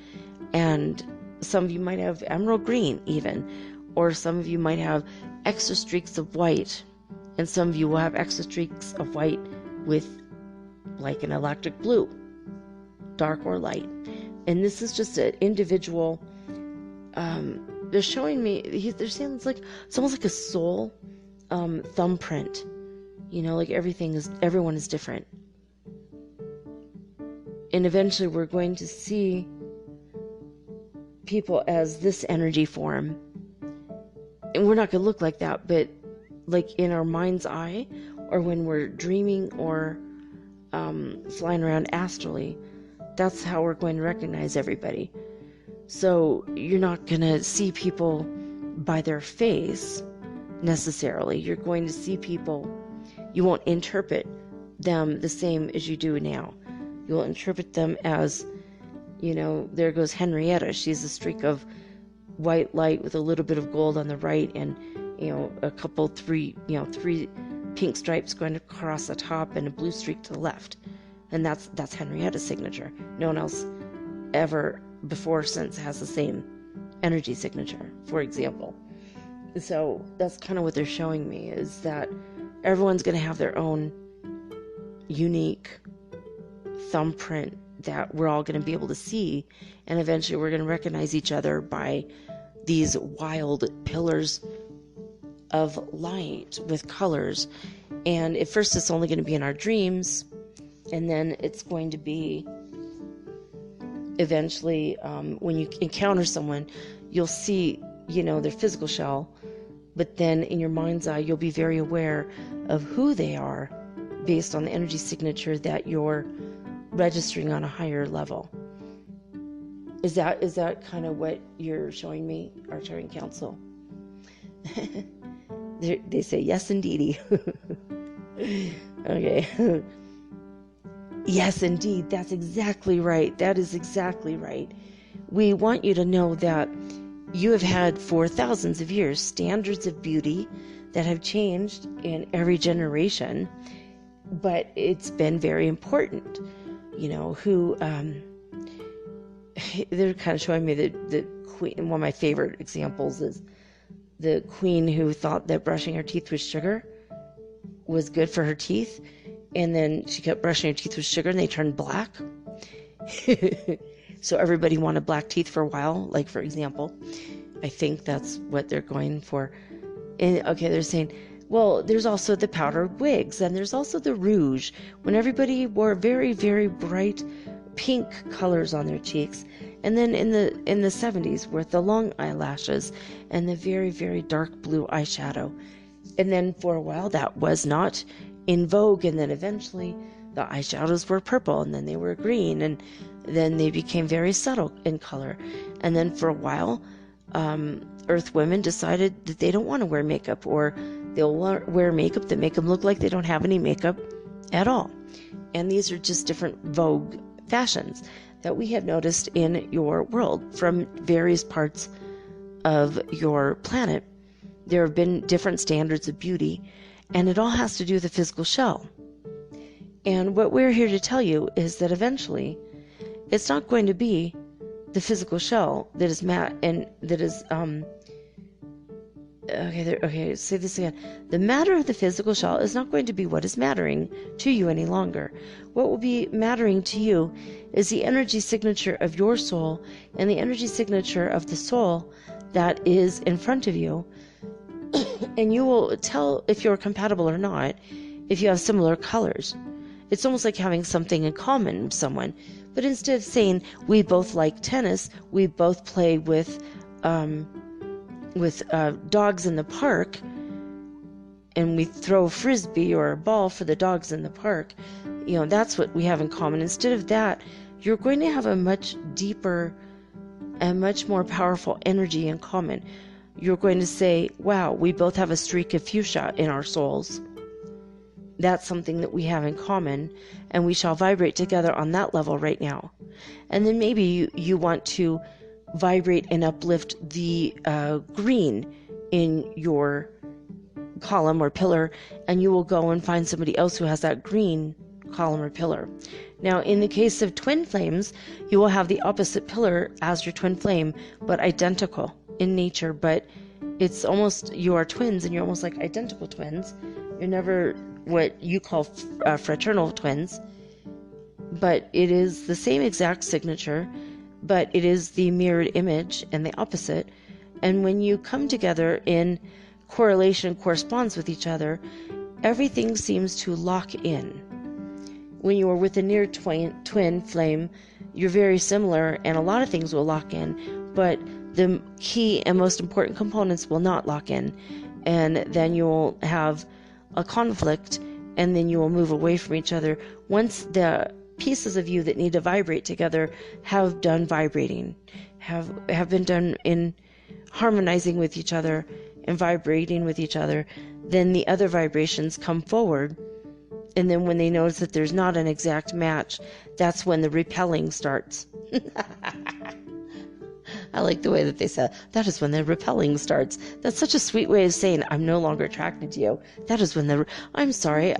And some of you might have emerald green even, or some of you might have extra streaks of white, and some of you will have extra streaks of white with like an electric blue, dark or light. And this is just an individual, they're showing me, they're saying it's almost like a soul thumbprint, like everyone is different. And eventually we're going to see people as this energy form, and we're not going to look like that, but like in our mind's eye, or when we're dreaming or flying around astrally, that's how we're going to recognize everybody. So you're not going to see people by their face necessarily. You're going to see people, you won't interpret them the same as you do now. You'll interpret them as, there goes Henrietta. She's a streak of white light with a little bit of gold on the right, and three pink stripes going across the top and a blue streak to the left. And that's Henrietta's signature. No one else ever before or since has the same energy signature, for example. So that's kind of what they're showing me, is that everyone's going to have their own unique thumbprint that we're all going to be able to see, and eventually we're going to recognize each other by these wild pillars of light with colors. And at first it's only going to be in our dreams, and then it's going to be eventually when you encounter someone, you'll see, their physical shell, but then in your mind's eye you'll be very aware of who they are based on the energy signature that you're registering on a higher level. Is that kind of what you're showing me, Arcturian Council? They say yes, indeedy. Okay. Yes, indeed. That's exactly right. That is exactly right. We want you to know that you have had for thousands of years standards of beauty that have changed in every generation, but it's been very important. Who they're kind of showing me the queen. One of my favorite examples is the queen who thought that brushing her teeth with sugar was good for her teeth, and then she kept brushing her teeth with sugar and they turned black. So everybody wanted black teeth for a while, like, for example. I think that's what they're going for. And okay, they're saying, well, there's also the powdered wigs, and there's also the rouge, when everybody wore very, very bright pink colors on their cheeks. And then in the 70s with the long eyelashes and the very, very dark blue eyeshadow. And then for a while that was not in vogue, and then eventually the eyeshadows were purple, and then they were green, and then they became very subtle in color. And then for a while, Earth women decided that they don't want to wear makeup, or they'll wear makeup that make them look like they don't have any makeup at all. And these are just different vogue fashions that we have noticed in your world from various parts of your planet. There have been different standards of beauty, and it all has to do with the physical shell. And what we're here to tell you is that eventually it's not going to be the physical shell that is say this again. The matter of the physical shell is not going to be what is mattering to you any longer. What will be mattering to you is the energy signature of your soul and the energy signature of the soul that is in front of you. And you will tell if you're compatible or not if you have similar colors. It's almost like having something in common with someone. But instead of saying, we both like tennis, we both play with dogs in the park, and we throw a frisbee or a ball for the dogs in the park, that's what we have in common. Instead of that, you're going to have a much deeper and much more powerful energy in common. You're going to say, wow, we both have a streak of fuchsia in our souls. That's something that we have in common, and we shall vibrate together on that level right now. And then maybe you want to vibrate and uplift the green in your column or pillar, and you will go and find somebody else who has that green column or pillar. Now, in the case of twin flames, you will have the opposite pillar as your twin flame, but identical in nature. But it's almost, you are twins, and you're almost like identical twins. You're never what you call fraternal twins, but it is the same exact signature, but it is the mirrored image and the opposite. And when you come together in correlation, corresponds with each other, everything seems to lock in. When you are with a near twin flame, you're very similar, and a lot of things will lock in, but the key and most important components will not lock in. And then you will have a conflict, and then you will move away from each other once the pieces of you that need to vibrate together have done vibrating, have been done in harmonizing with each other and vibrating with each other. Then the other vibrations come forward, and then when they notice that there's not an exact match, that's when the repelling starts. I like the way that they said, that is when the repelling starts. That's such a sweet way of saying, I'm no longer attracted to you. That is when I'm sorry,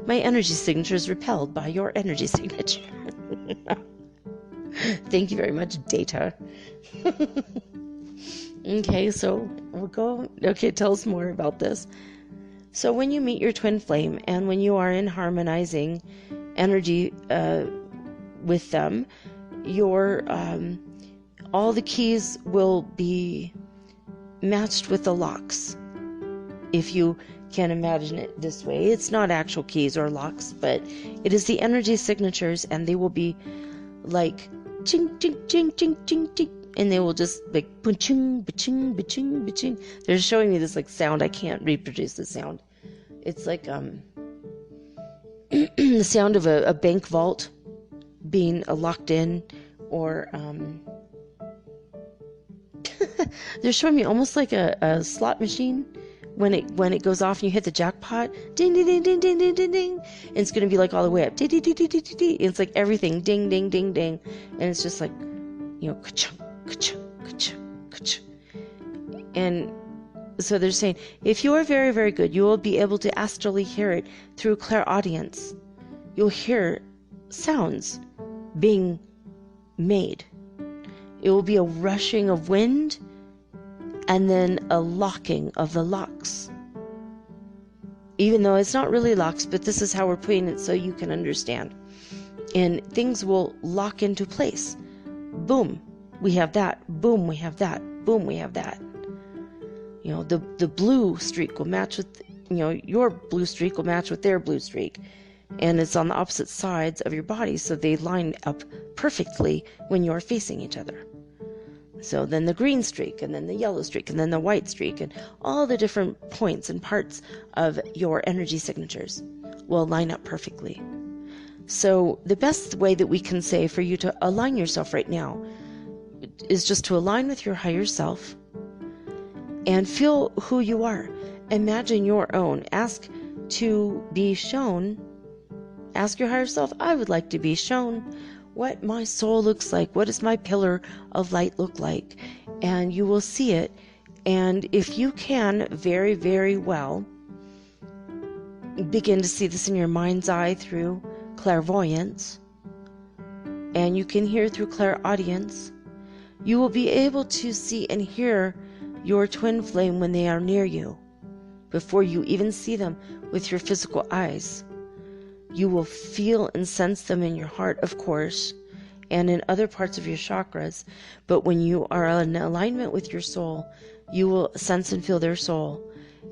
my energy signature is repelled by your energy signature. Thank you very much, Data. Okay, so we'll go. Okay, tell us more about this. So when you meet your twin flame and when you are in harmonizing energy with them, your all the keys will be matched with the locks. If you can imagine it this way, it's not actual keys or locks, but it is the energy signatures, and they will be like ching ching ching ching ching ching, and they will just like ba-ching ba-ching ba-ching ba-ching. They're showing me this like sound. I can't reproduce the sound. It's like the sound of a bank vault being locked in, or they're showing me almost like a slot machine when it goes off and you hit the jackpot, ding ding ding ding ding ding ding ding, and it's gonna be like all the way up, ding ding ding ding ding ding. It's like everything ding ding ding ding, and it's just like, ka-chung, ka-chung, ka-chung, ka-chung. And so they're saying, if you are very, very good, you will be able to astrally hear it through clairaudience. You'll hear sounds being made. It will be a rushing of wind and then a locking of the locks. Even though it's not really locks, but this is how we're putting it so you can understand. And things will lock into place. Boom, we have that. Boom, we have that. Boom, we have that. The blue streak will match with, your blue streak will match with their blue streak. And it's on the opposite sides of your body, so they line up perfectly when you're facing each other. So then the green streak, and then the yellow streak, and then the white streak, and all the different points and parts of your energy signatures will line up perfectly. So the best way that we can say for you to align yourself right now is just to align with your higher self and feel who you are. Imagine your own. Ask to be shown. Ask your higher self, I would like to be shown what my soul looks like. What does my pillar of light look like? And you will see it. And if you can very, very well begin to see this in your mind's eye through clairvoyance, and you can hear through clairaudience, you will be able to see and hear your twin flame when they are near you, before you even see them with your physical eyes. You will feel and sense them in your heart, of course, and in other parts of your chakras. But when you are in alignment with your soul, you will sense and feel their soul.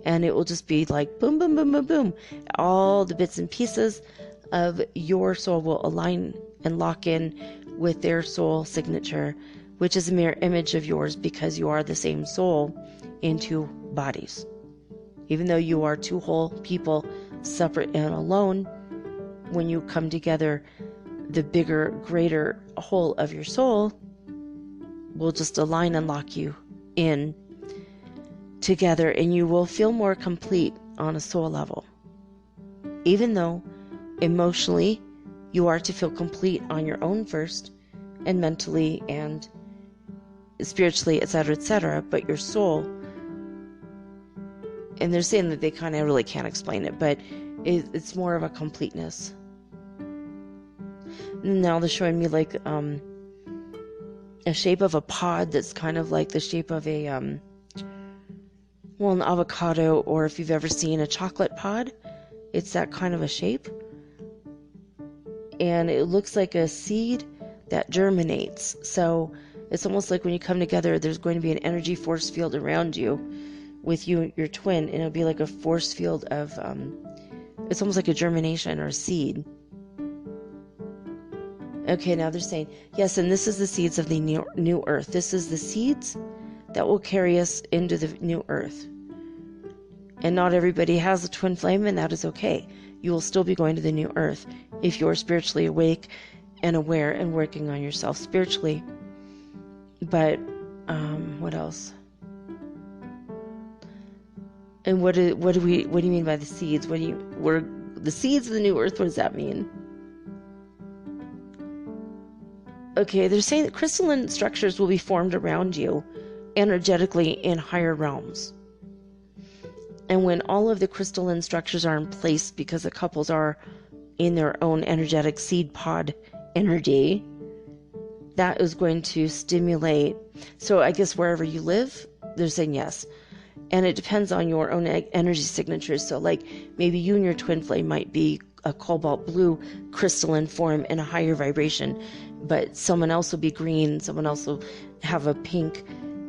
And it will just be like boom, boom, boom, boom, boom. All the bits and pieces of your soul will align and lock in with their soul signature, which is a mirror image of yours, because you are the same soul in two bodies. Even though you are two whole people, separate and alone, when you come together, the bigger, greater whole of your soul will just align and lock you in together, and you will feel more complete on a soul level. Even though emotionally you are to feel complete on your own first, and mentally and spiritually, etc., but your soul, and they're saying that they kind of really can't explain it, but it's more of a completeness. Now they're showing me like a shape of a pod that's kind of like the shape of a an avocado, or if you've ever seen a chocolate pod, it's that kind of a shape. And it looks like a seed that germinates. So it's almost like when you come together, there's going to be an energy force field around you with you and your twin, and it'll be like a force field of it's almost like a germination or a seed. Okay, now they're saying, yes, and this is the seeds of the new earth. This is the seeds that will carry us into the new earth. And not everybody has a twin flame, and that is okay. You will still be going to the new earth if you're spiritually awake and aware and working on yourself spiritually. But what else? And what do you mean by the seeds? The seeds of the new earth? What does that mean? Okay, they're saying that crystalline structures will be formed around you energetically in higher realms. And when all of the crystalline structures are in place, because the couples are in their own energetic seed pod energy, that is going to stimulate. So I guess wherever you live, they're saying yes. And it depends on your own energy signatures. So like maybe you and your twin flame might be a cobalt blue crystalline form in a higher vibration, but someone else will be green, someone else will have a pink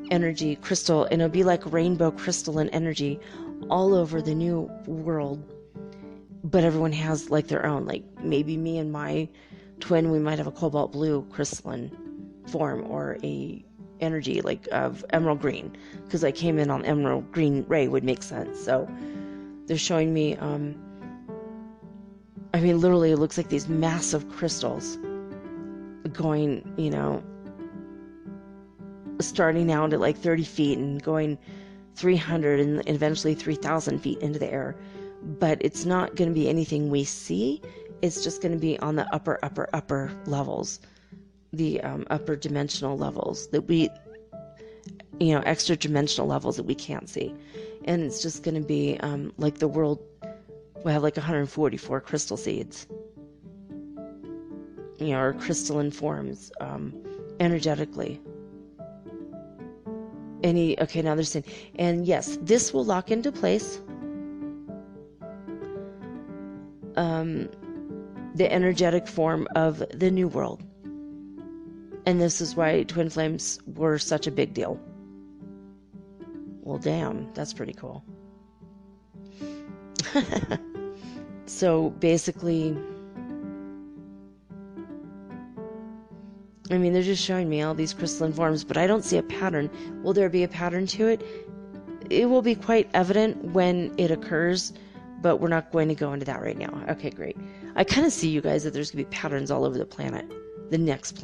energy crystal, and it'll be like rainbow crystalline energy all over the new world. But everyone has like their own, like maybe me and my twin, we might have a cobalt blue crystalline form, or a energy like of emerald green, because I came in on emerald green ray would make sense. So they're showing me, I mean, literally it looks like these massive crystals going, you know, starting out at like 30 feet and going 300 and eventually 3,000 feet into the air. But it's not going to be anything we see. It's just going to be on the upper levels, the upper dimensional levels that we, you know, extra dimensional levels that we can't see. And it's just going to be like the world will have like 144 crystal seeds, you know, or crystalline forms energetically. Okay, now they're saying, and yes, this will lock into place the energetic form of the new world. And this is why twin flames were such a big deal. Well, damn, that's pretty cool. So basically, I mean, they're just showing me all these crystalline forms, but I don't see a pattern. Will there be a pattern to it? It will be quite evident when it occurs, but we're not going to go into that right now. Okay, great. I kind of see, you guys, that there's going to be patterns all over the planet, the next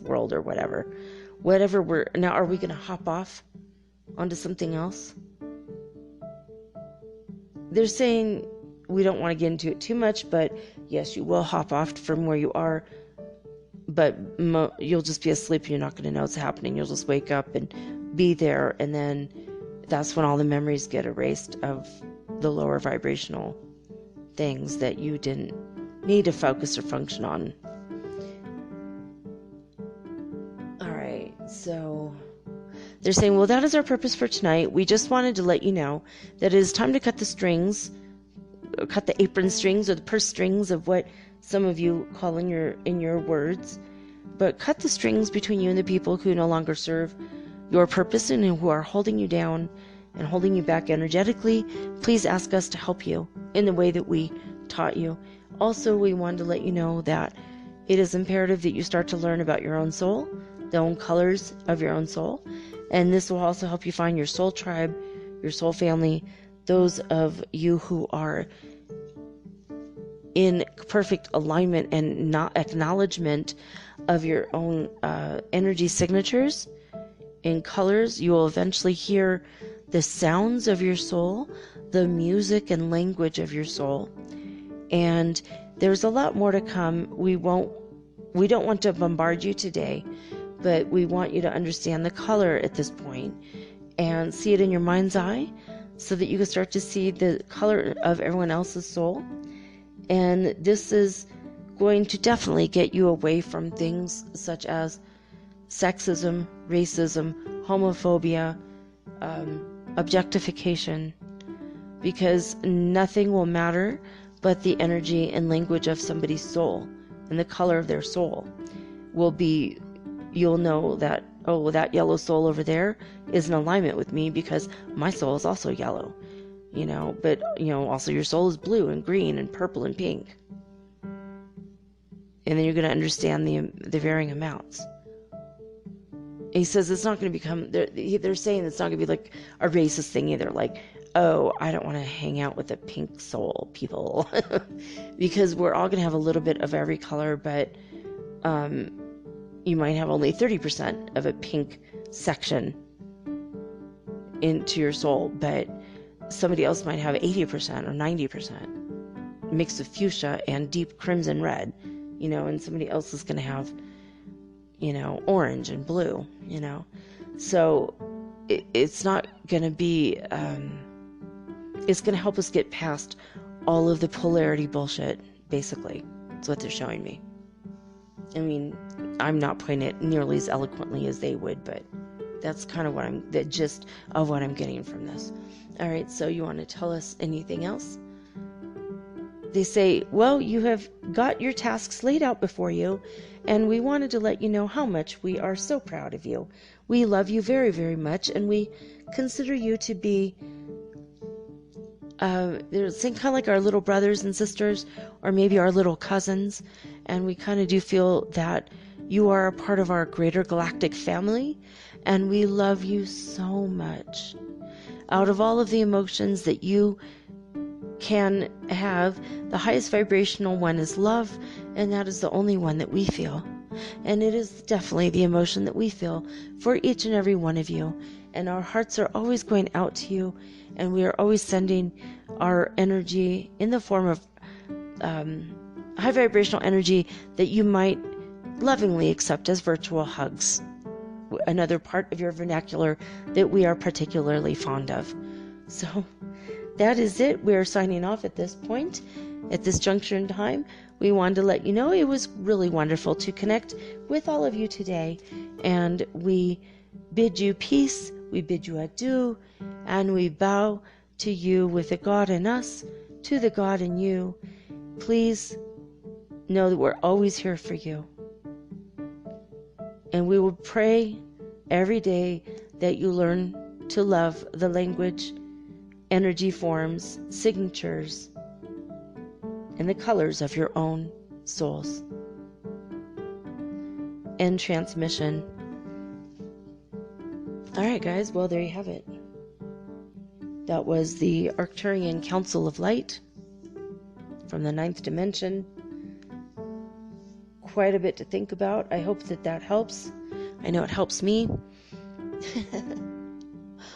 world, or whatever. Now, are we going to hop off onto something else? They're saying we don't want to get into it too much, but yes, you will hop off from where you are, but you'll just be asleep and you're not going to know what's happening. You'll just wake up and be there, and then that's when all the memories get erased of the lower vibrational things that you didn't need to focus or function on. All right, so they're saying, well, that is our purpose for tonight. We just wanted to let you know that it is time to cut the strings, or cut the apron strings, or the purse strings of what some of you call in your words, but cut the strings between you and the people who no longer serve your purpose and who are holding you down and holding you back energetically. Please ask us to help you in the way that we taught you. Also, we wanted to let you know that it is imperative that you start to learn about your own soul, the own colors of your own soul, and this will also help you find your soul tribe, your soul family, those of you who are in perfect alignment and not acknowledgement of your own energy signatures and colors. You will eventually hear the sounds of your soul, the music and language of your soul. And there's a lot more to come. We don't want to bombard you today, but we want you to understand the color at this point and see it in your mind's eye so that you can start to see the color of everyone else's soul. And this is going to definitely get you away from things such as sexism, racism, homophobia, objectification, because nothing will matter but the energy and language of somebody's soul, and the color of their soul will be, you'll know that, oh, that yellow soul over there is in alignment with me because my soul is also yellow, you know, but, you know, also your soul is blue and green and purple and pink. And then you're going to understand the varying amounts. He says it's not going to become, they're saying it's not going to be like a racist thing either, like, oh, I don't want to hang out with the pink soul people, because we're all going to have a little bit of every color, but you might have only 30% of a pink section into your soul, but somebody else might have 80% or 90% mixed with fuchsia and deep crimson red, you know, and somebody else is going to have, you know, orange and blue, you know. So it's not going to be, it's going to help us get past all of the polarity bullshit, basically. That's what they're showing me. I mean, I'm not putting it nearly as eloquently as they would, but That's kind of the gist of what I'm getting from this. All right, so you want to tell us anything else? They say, well, you have got your tasks laid out before you, and we wanted to let you know how much we are so proud of you. We love you very, very much, and we consider you to be they're kind of like our little brothers and sisters, or maybe our little cousins, and we kind of do feel that you are a part of our greater galactic family, and we love you so much. Out of all of the emotions that you can have, the highest vibrational one is love, and that is the only one that we feel. And it is definitely the emotion that we feel for each and every one of you. And our hearts are always going out to you, and we are always sending our energy in the form of high vibrational energy that you might lovingly accept as virtual hugs. Another part of your vernacular that we are particularly fond of. So that is it. We are signing off at this point, at this juncture in time. We wanted to let you know it was really wonderful to connect with all of you today, and we bid you peace, we bid you adieu, and we bow to you with the God in us, to the God in you. Please know that we're always here for you. And we will pray every day that you learn to love the language, energy forms, signatures, and the colors of your own souls. End transmission. All right, guys. Well, there you have it. That was the Arcturian Council of Light from the 9th dimension. Quite a bit to think about. I hope that helps. I know it helps me.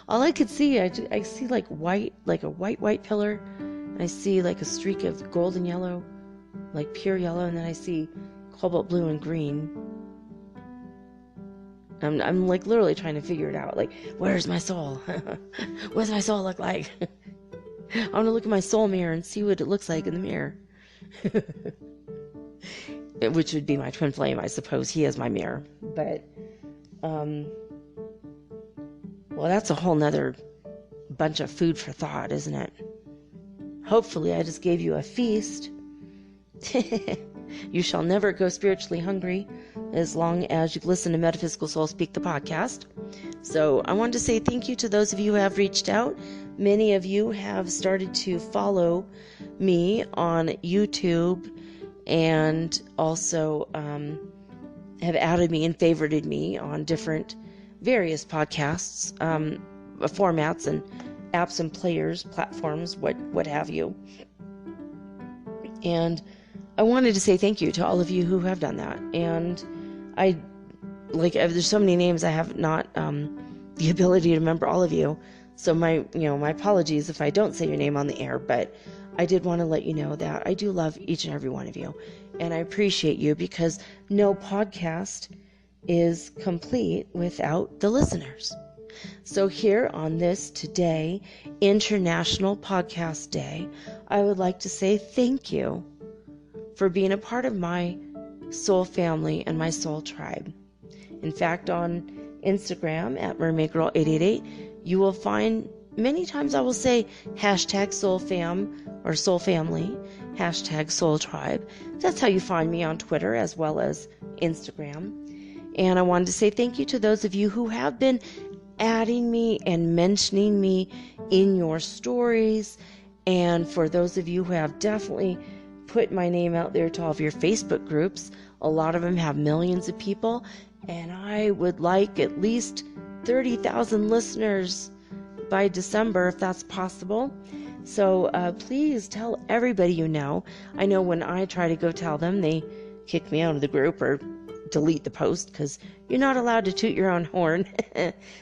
All I could see, I see like white, like a white pillar. I see like a streak of gold and yellow, like pure yellow, and then I see cobalt blue and green. I'm like literally trying to figure it out. Like, where's my soul? What does my soul look like? I want to look at my soul mirror and see what it looks like in the mirror. Which would be my twin flame, I suppose. He is my mirror. But, well, that's a whole nother bunch of food for thought, isn't it? Hopefully, I just gave you a feast. You shall never go spiritually hungry as long as you listen to Metaphysical Soul Speak the podcast. So I wanted to say thank you to those of you who have reached out. Many of you have started to follow me on YouTube, and also have added me and favorited me on different various podcasts, formats and apps and players, platforms, what have you. And I wanted to say thank you to all of you who have done that. And there's so many names, I have not the ability to remember all of you. So my apologies if I don't say your name on the air, but I did want to let you know that I do love each and every one of you, and I appreciate you, because no podcast is complete without the listeners. So here on this today, International Podcast Day, I would like to say thank you for being a part of my soul family and my soul tribe. In fact, on Instagram at mermaidgirl888, you will find many times I will say hashtag soul fam or soul family, hashtag soul tribe. That's how you find me on Twitter as well as Instagram. And I wanted to say thank you to those of you who have been adding me and mentioning me in your stories. And for those of you who have definitely put my name out there to all of your Facebook groups, a lot of them have millions of people. And I would like at least 30,000 listeners by December, if that's possible. So please tell everybody you know. I know when I try to go tell them, they kick me out of the group or delete the post, because you're not allowed to toot your own horn.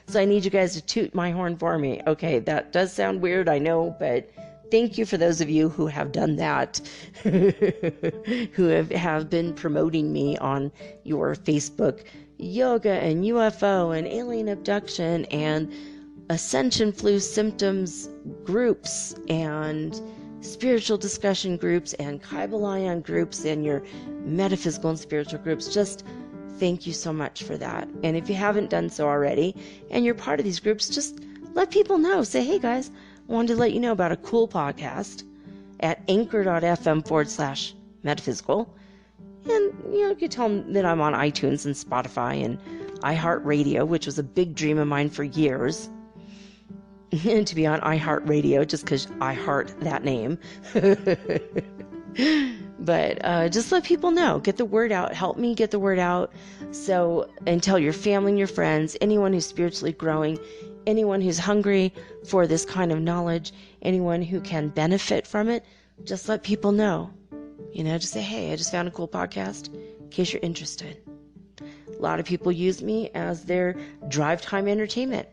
So I need you guys to toot my horn for me. Okay, that does sound weird, I know, but thank you for those of you who have done that, who have been promoting me on your Facebook yoga and UFO and alien abduction and ascension flu symptoms groups and spiritual discussion groups and Kybalion groups and your metaphysical and spiritual groups. Just thank you so much for that. And if you haven't done so already, and you're part of these groups, just let people know. Say, hey guys, I wanted to let you know about a cool podcast at anchor.fm/metaphysical. And, you could tell them that I'm on iTunes and Spotify and iHeartRadio, which was a big dream of mine for years. And to be on iHeartRadio, just because I heart that name. But just let people know. Get the word out. Help me get the word out. And tell your family and your friends, anyone who's spiritually growing, anyone who's hungry for this kind of knowledge, anyone who can benefit from it, just let people know. Just say, hey, I just found a cool podcast in case you're interested. A lot of people use me as their drive time entertainment.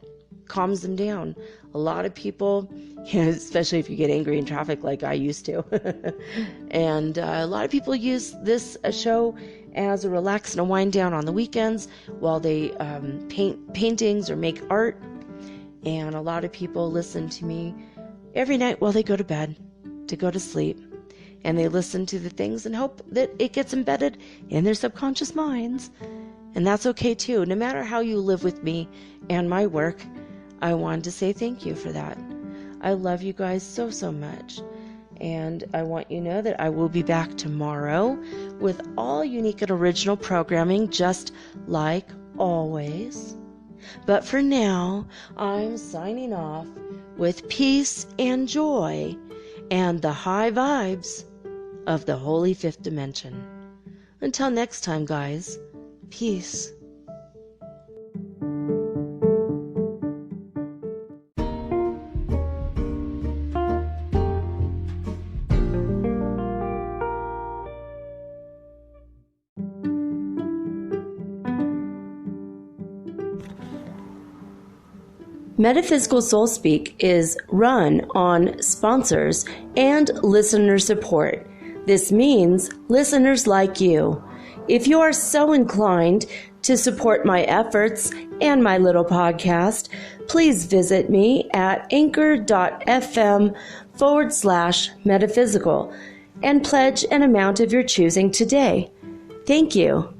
Calms them down. A lot of people, especially if you get angry in traffic like I used to. And a lot of people use this show as a relax and a wind down on the weekends while they paint paintings or make art. And a lot of people listen to me every night while they go to bed to go to sleep. And they listen to the things and hope that it gets embedded in their subconscious minds. And that's okay too. No matter how you live with me and my work, I wanted to say thank you for that. I love you guys so, so much. And I want you to know that I will be back tomorrow with all unique and original programming, just like always. But for now, I'm signing off with peace and joy and the high vibes of the Holy Fifth Dimension. Until next time, guys, peace. Metaphysical Soul Speak is run on sponsors and listener support. This means listeners like you. If you are so inclined to support my efforts and my little podcast, please visit me at anchor.fm/metaphysical and pledge an amount of your choosing today. Thank you.